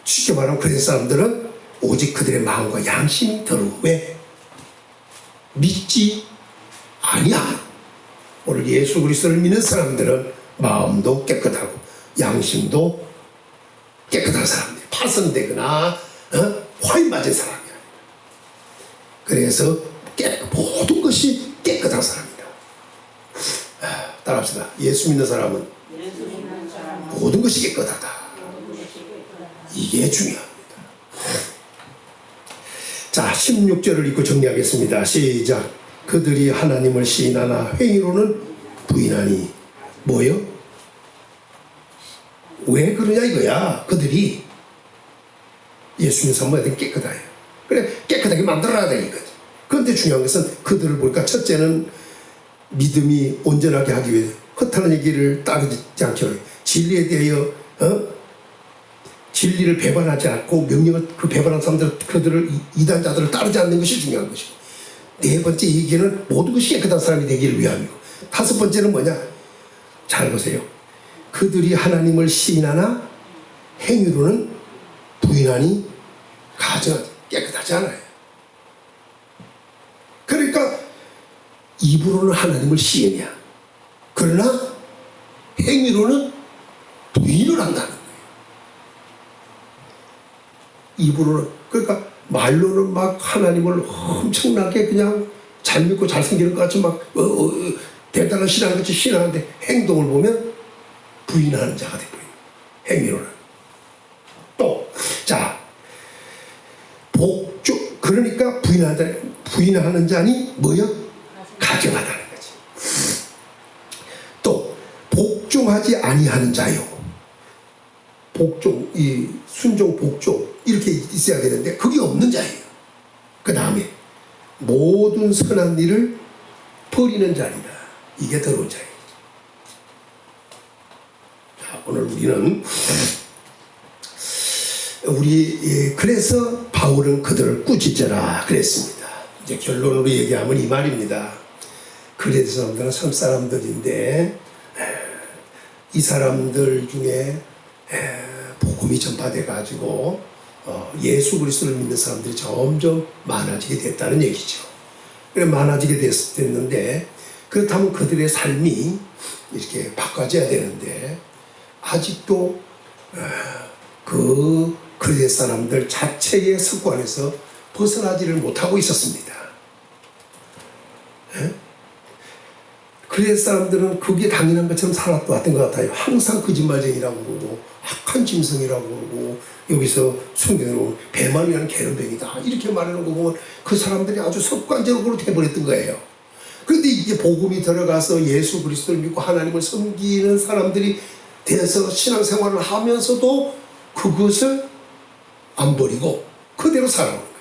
쉽게 말하면 그런 사람들은 오직 그들의 마음과 양심이 더러워. 왜? 믿지 아니야. 오늘 예수 그리스도를 믿는 사람들은 마음도 깨끗하고 양심도 깨끗한 사람들, 파손되거나 화인 맞은 사람이야. 그래서 모든 것이 깨끗한 사람이다. 따라합시다. 예수 믿는 사람은 모든 것이 깨끗하다. 이게 중요합니다. 자, 16절을 읽고 정리하겠습니다. 시작. 그들이 하나님을 시인하나 행위로는 부인하니. 뭐요? 왜 그러냐 이거야. 그들이 예수님 사람은 깨끗해요. 그래, 깨끗하게 만들어야 돼 이거지. 그런데 중요한 것은 그들을 보니까 첫째는 믿음이 온전하게 하기 위해 허탄한 얘기를 따르지 않게 하고 진리에 대하여 진리를 배반하지 않고 명령을 그 배반한 사람들 그들을 이단자들을 따르지 않는 것이 중요한 것이고, 네 번째 얘기는 모든 것이 깨끗한 사람이 되기를 위함이고, 다섯 번째는 뭐냐? 잘 보세요. 그들이 하나님을 시인하나 행위로는 부인하니 가정 깨끗하지 않아요. 그러니까 입으로는 하나님을 시인이야. 그러나 행위로는 부인을 한다는 거예요. 입으로는, 그러니까 말로는 막 하나님을 엄청나게 그냥 잘 믿고 잘 생기는 것 같이 막 대단한 신앙같이 신앙하는데 행동을 보면 부인하는 자가 되고 있는, 행위로는. 또 자, 복종, 그러니까 부인하는 자니 뭐요? 가증하다는 거지. 또 복종하지 아니하는 자요. 복종, 이 순종, 복종 이렇게 있어야 되는데 그게 없는 자예요. 그 다음에 모든 선한 일을 버리는 자리다. 이게 더러운 자예요. 자, 오늘 그래서 바울은 그들을 꾸짖어라 그랬습니다. 이제 결론으로 얘기하면 이 말입니다. 그레스 사람들은 섬 사람들인데 이 사람들 중에 복음이 전파돼 가지고 예수 그리스도를 믿는 사람들이 점점 많아지게 됐다는 얘기죠. 그래 많아지게 됐는데 그렇다면 그들의 삶이 이렇게 바꿔져야 되는데 아직도 그 그리스도의 사람들 자체의 습관에서 벗어나지를 못하고 있었습니다. 그리스도의 사람들은 그게 당연한 것처럼 살았던 것 같아요. 항상 거짓말쟁이라고 그러고 악한 짐승이라고 그러고 여기서 성경으로 배만 위한 게으름뱅이다 이렇게 말하는 거 보면 그 사람들이 아주 습관적으로 돼버렸던 거예요. 그런데 이제 복음이 들어가서 예수 그리스도를 믿고 하나님을 섬기는 사람들이 돼서 신앙생활을 하면서도 그것을 안 버리고 그대로 살아오는 거예요.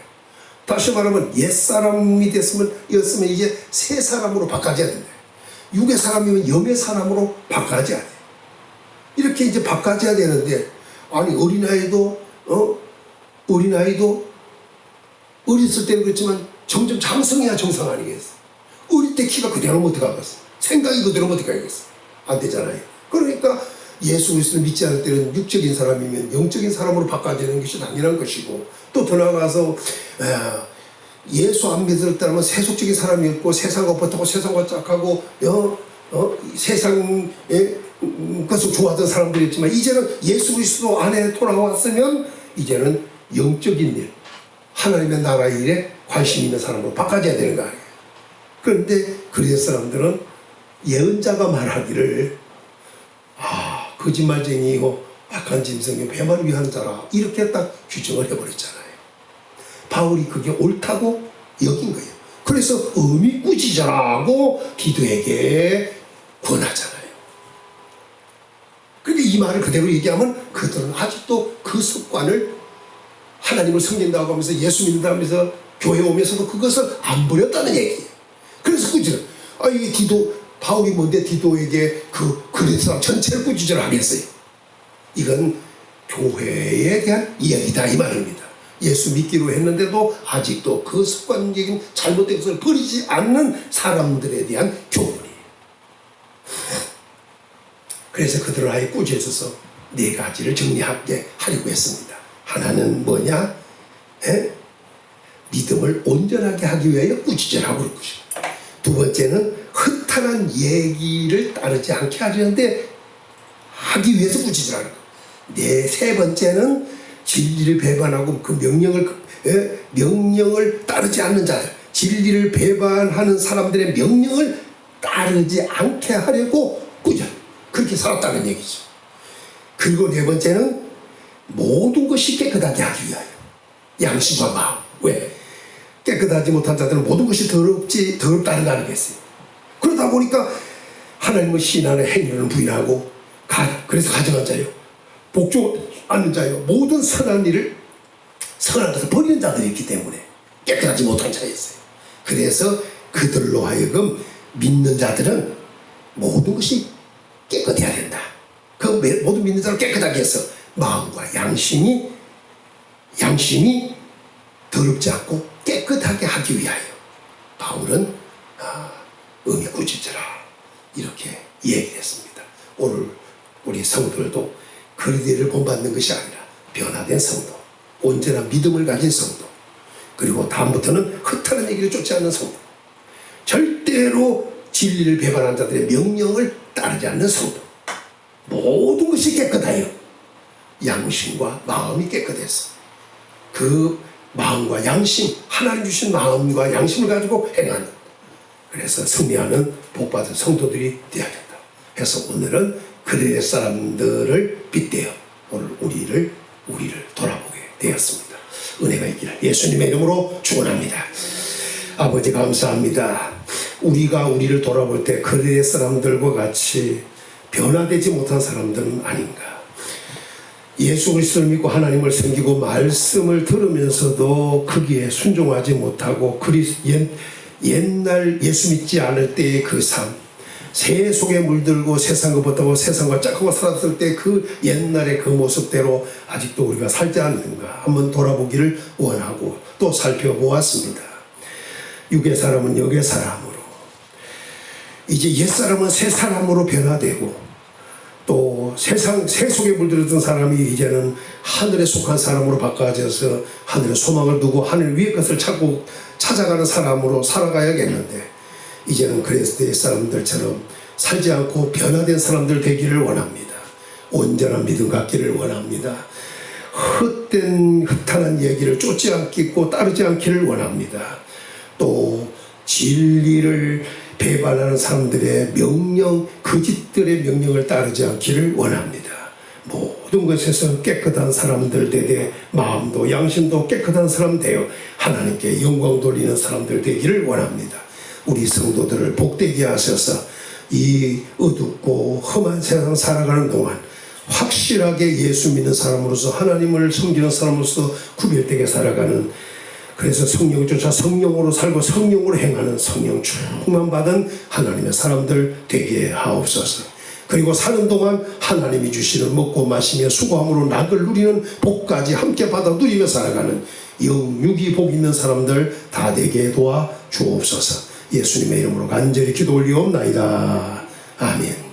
다시 말하면 옛사람이 였으면 이제 새 사람으로 바꿔져야 된다. 육의 사람이면 영의 사람으로 바꿔져야 돼. 이렇게 이제 바꿔져야 되는데 아니 어린아이도 어렸을 때는 그렇지만 점점 장성해야 정상 아니겠어. 어릴 때 키가 그대로면 어떡하겠어. 생각이 그대로면 어떡하겠어. 안 되잖아요. 그러니까 예수 그리스도를 믿지 않을 때는 육적인 사람이면 영적인 사람으로 바꿔지는 것이 당연한 것이고 또 더 나아가서 예수 안 믿었다면 세속적인 사람이었고 세상과 버티고 세상과 짝하고 세상에 것을 좋아하던 사람들이었지만 이제는 예수 그리스도 안에 돌아왔으면 이제는 영적인 일 하나님의 나라 일에 관심 있는 사람으로 바꿔져야 되는 거 아니에요. 그런데 그리스도 사람들은 예언자가 말하기를 거짓말쟁이고 악한 짐승이 배만 위한 자라 이렇게 딱 규정을 해버렸잖아요. 바울이 그게 옳다고 여긴 거예요. 그래서 어미꾸지자라고 디도에게 권하잖아요. 그런데 이 말을 그대로 얘기하면 그들은 아직도 그 습관을 하나님을 섬긴다고 하면서 예수 믿는다고 하면서 교회 오면서도 그것을 안 버렸다는 얘기예요. 그래서 꾸지를 이 디도 바울이 뭔데 디도에게 그리스도 사람 전체를 꾸짖으라 하겠어요. 이건 교회에 대한 이야기다 이 말입니다. 예수 믿기로 했는데도 아직도 그 습관적인 잘못된 것을 버리지 않는 사람들에 대한 교훈이에요. 그래서 그들을 아예 꾸짖어서 네 가지를 정리하게 하려고 했습니다. 하나는 뭐냐? 믿음을 온전하게 하기 위하여 꾸짖으라고 그럴 것이고, 두 번째는 허탄한 얘기를 따르지 않게 하려는데 하기 위해서 꾸짖으라는 거. 세 번째는 진리를 배반하고 그 명령을 따르지 않는 자들, 진리를 배반하는 사람들의 명령을 따르지 않게 하려고 꾸짖어. 그렇게 살았다는 얘기죠. 그리고 네 번째는 모든 것이 깨끗하게 하기 위하여 양심과 마음. 왜? 깨끗하지 못한 자들은 모든 것이 더럽다는 거 아니겠어요? 그러다 보니까 하나님을 신하는 행위를 부인하고 그래서 가정한 자요, 복종 않는 자요, 모든 선한 것을 버리는 자들이 있기 때문에 깨끗하지 못한 자였어요. 그래서 그들로 하여금 믿는 자들은 모든 것이 깨끗해야 된다. 그 모든 믿는 자를 깨끗하게 해서 마음과 양심이 더럽지 않고 깨끗하게 하기 위하여 바울은 의미 꾸짖으라 이렇게 얘기했습니다. 오늘 우리 성도들도 그리스도를 본받는 것이 아니라 변화된 성도, 온전한 믿음을 가진 성도, 그리고 다음부터는 허탄한 얘기를 쫓지 않는 성도, 절대로 진리를 배반한 자들의 명령을 따르지 않는 성도, 모든 것이 깨끗하여 양심과 마음이 깨끗해서 그 마음과 양심, 하나님 주신 마음과 양심을 가지고 행하는, 그래서 승리하는 복받은 성도들이 되어야 된다 해서 오늘은 그리스도의 사람들을 빗대어 오늘 우리를 돌아보게 되었습니다. 은혜가 있기를 예수님의 이름으로 축원합니다. 아버지 감사합니다. 우리가 우리를 돌아볼 때 그리스도의 사람들과 같이 변화되지 못한 사람들은 아닌가. 예수 그리스도를 믿고 하나님을 섬기고 말씀을 들으면서도 거기에 순종하지 못하고 옛날 예수 믿지 않을 때의 그 삶, 새 속에 물들고 세상과 버티고 세상과 짝하고 살았을 때 그 옛날의 그 모습대로 아직도 우리가 살지 않는가 한번 돌아보기를 원하고 또 살펴보았습니다. 육의 사람은 영의 사람으로, 이제 옛사람은 새 사람으로 변화되고, 또 새 속에 물들었던 사람이 이제는 하늘에 속한 사람으로 바꿔져서 하늘에 소망을 두고 하늘 위의 것을 찾아가는 사람으로 살아가야겠는데, 이제는 그리스도의 사람들처럼 살지 않고 변화된 사람들 되기를 원합니다. 온전한 믿음 갖기를 원합니다. 헛된 흑탄한 얘기를 쫓지 않고 따르지 않기를 원합니다. 또 진리를 배반하는 사람들의 명령, 거짓들의 명령을 따르지 않기를 원합니다. 모든 것에서 깨끗한 사람들 되되 마음도 양심도 깨끗한 사람 되어 하나님께 영광 돌리는 사람들 되기를 원합니다. 우리 성도들을 복되게 하셔서 이 어둡고 험한 세상 살아가는 동안 확실하게 예수 믿는 사람으로서 하나님을 섬기는 사람으로서 구별되게 살아가는, 그래서 성령을 쫓아 성령으로 살고 성령으로 행하는 성령 충만 받은 하나님의 사람들 되게 하옵소서. 그리고 사는 동안 하나님이 주시는 먹고 마시며 수고함으로 낙을 누리는 복까지 함께 받아 누리며 살아가는 영육이 복 있는 사람들 다 되게 도와 주옵소서. 예수님의 이름으로 간절히 기도 올리옵나이다. 아멘.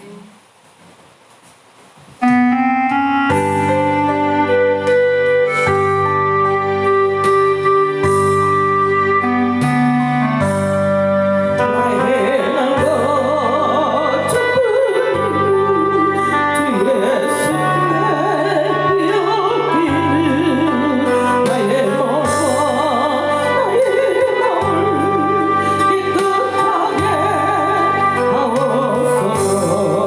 이끌어주신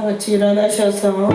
같이 일어나셔서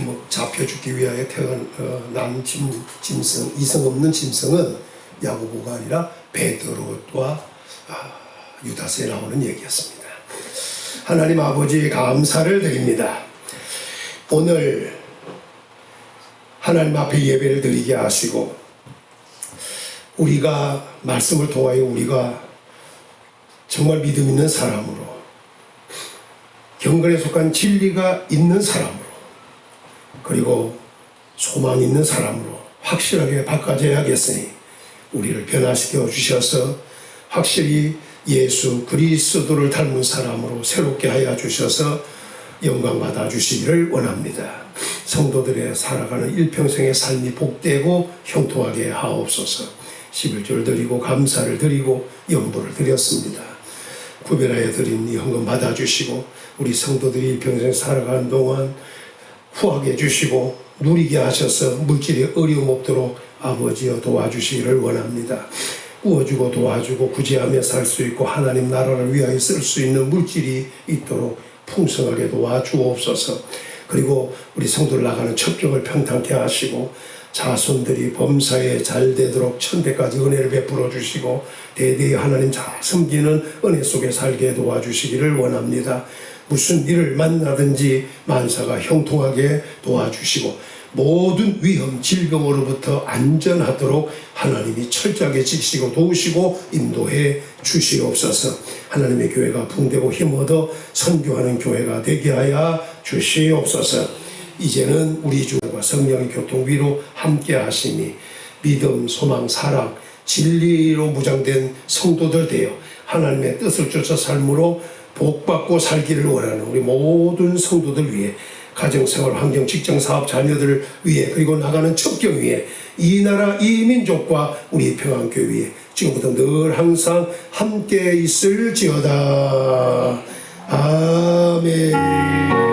예배를 잡혀죽기 위하여 태어난 짐승, 이성 없는 짐승은 야고보가 아니라 베드로와 유다스에 나오는 얘기였습니다. 하나님 아버지에 감사를 드립니다. 오늘 하나님 앞에 예배를 드리게 하시고 우리가 말씀을 통하여 우리가 정말 믿음 있는 사람으로 경건에 속한 진리가 있는 사람으로 그리고 소망 있는 사람으로 확실하게 바꿔져야겠으니 우리를 변화시켜 주셔서 확실히 예수 그리스도를 닮은 사람으로 새롭게 하여 주셔서 영광 받아 주시기를 원합니다. 성도들의 살아가는 일평생의 삶이 복되고 형통하게 하옵소서. 11조를 드리고 감사를 드리고 연보를 드렸습니다. 구별하여 드린 이 헌금 받아 주시고 우리 성도들이 일평생 살아가는 동안 후하게 해주시고 누리게 하셔서 물질에 어려움 없도록 아버지여 도와주시기를 원합니다. 구워주고 도와주고 구제하며 살 수 있고 하나님 나라를 위하여 쓸 수 있는 물질이 있도록 풍성하게 도와주옵소서. 그리고 우리 성도를 나가는 첩경을 평탄케 하시고 자손들이 범사에 잘 되도록 천대까지 은혜를 베풀어 주시고 대대히 하나님 잘 섬기는 은혜 속에 살게 도와주시기를 원합니다. 무슨 일을 만나든지 만사가 형통하게 도와주시고 모든 위험, 질병으로부터 안전하도록 하나님이 철저하게 지키시고 도우시고 인도해 주시옵소서. 하나님의 교회가 붕대고 힘얻어 선교하는 교회가 되게 하여 주시옵소서. 이제는 우리 주와 성령의 교통 위로 함께 하시니 믿음, 소망, 사랑, 진리로 무장된 성도들 되어 하나님의 뜻을 쫓아 삶으로 복받고 살기를 원하는 우리 모든 성도들 위해 가정생활, 환경, 직장, 사업, 자녀들을 위해 그리고 나가는 첩경 위해 이 나라 이 민족과 우리 평안교회 위해 지금부터 늘 항상 함께 있을지어다. 아멘.